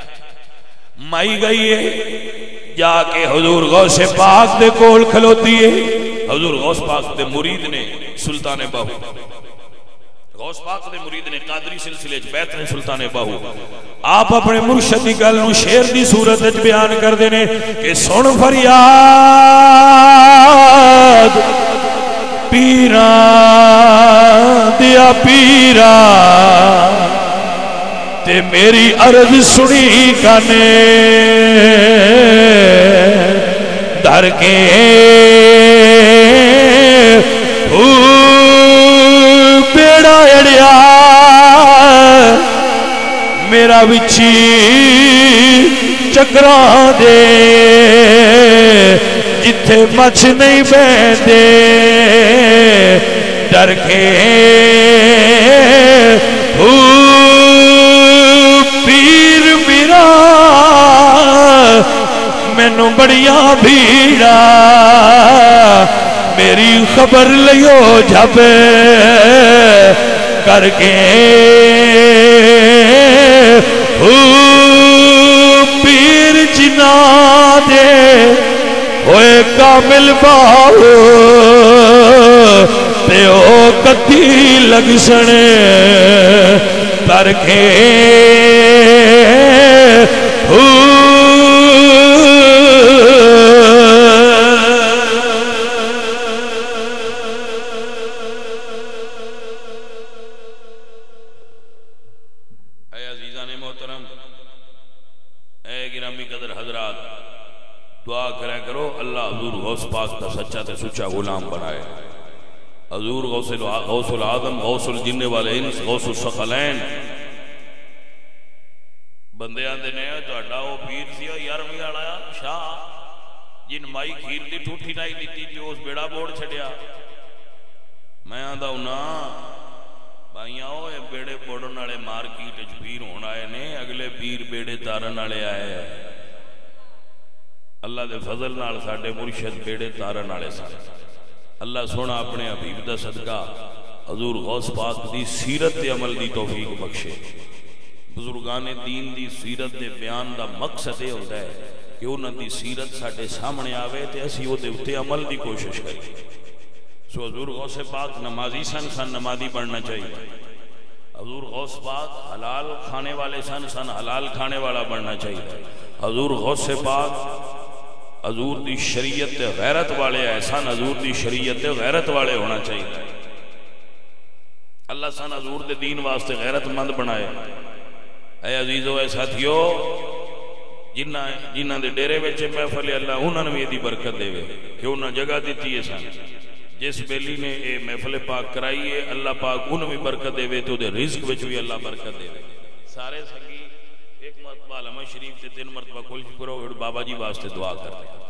مائی گئی ہے جا کے حضور غوث پاک دے کول کھلوتی ہے حضور غوث پاک دے مرید نے سلطان باہو غوث پاک دے مرید نے قادری سلسلے بیعت نے سلطان باہو آپ اپنے مرشد دی گل نو شعر دی صورت وچ بیان کر دینے کہ سن فریاد پیراں دیا پیراں تے میری عرض سنی کنے در کے بیڑا اڑیا میرا وچی چکراں دے جتھے مچھ نہیں بیندے ڈر کے پیر میرا مینوں بڑیاں بھیڑا میری خبر لیو جب کر کے پیر جنا دے ہوئے کامل باہو تے او کتی لگ سنے کر کے سچا تے سچا غلام بنائے حضور غوث العظم غوث الجن والانس غوث الثقلین بندے آندے نے تہاڈا او پیر سی 11ویں والا شاہ جن مائی کھیر دی ٹوٹھی نہیں دتی جو اس بیڑا بوڑ چھڈیا میں آندا ہنا بھائیاں او بیڑے بوڑن والے مارکیٹ وچ پیر ہون آئے نے اگلے پیر بیڑے تارن والے آئے اللہ دے فضل نال ساڈے مرشد بیڑے تارن والے سن اللہ سونا اپنے حبیب دا صدقہ حضور غوث پاک دی سیرت تے عمل دی توفیق بخشے بزرگان دین دی سیرت دے بیان دا مقصد یہ ہوتا ہے کہ انہاں دی سیرت ساڈے سامنے آوے تے اسی او دے اوتے عمل دی کوشش کریں سو حضور غوث پاک نمازی سن نمازی بننا چاہیے حضور غوث پاک حلال کھانے والے سن حلال کھانے والا بننا چاہیے حضور غوث پاک حضور دی شریعت غیرت والے ایسان حضور دی شریعت غیرت والے ہونا چاہیے اللہ سان حضور دے دین واسطے غیرت مند بنائے اے عزیزو اے ساتھیو جنہ دے ڈیرے وچ محفل اللہ انہاں نے بھی دی برکت دے کہ انہاں جگہ دیتی ہے سان جس بیلی نے اے محفل پاک کرائی ہے اللہ پاک انہاں بھی برکت دے تو دے رزق وچ بھی اللہ برکت دے سارے سنگی ایک مرتبہ علامہ شریف سے 3 مرتبہ کل شکر ہو بابا جی واسطے دعا کرتے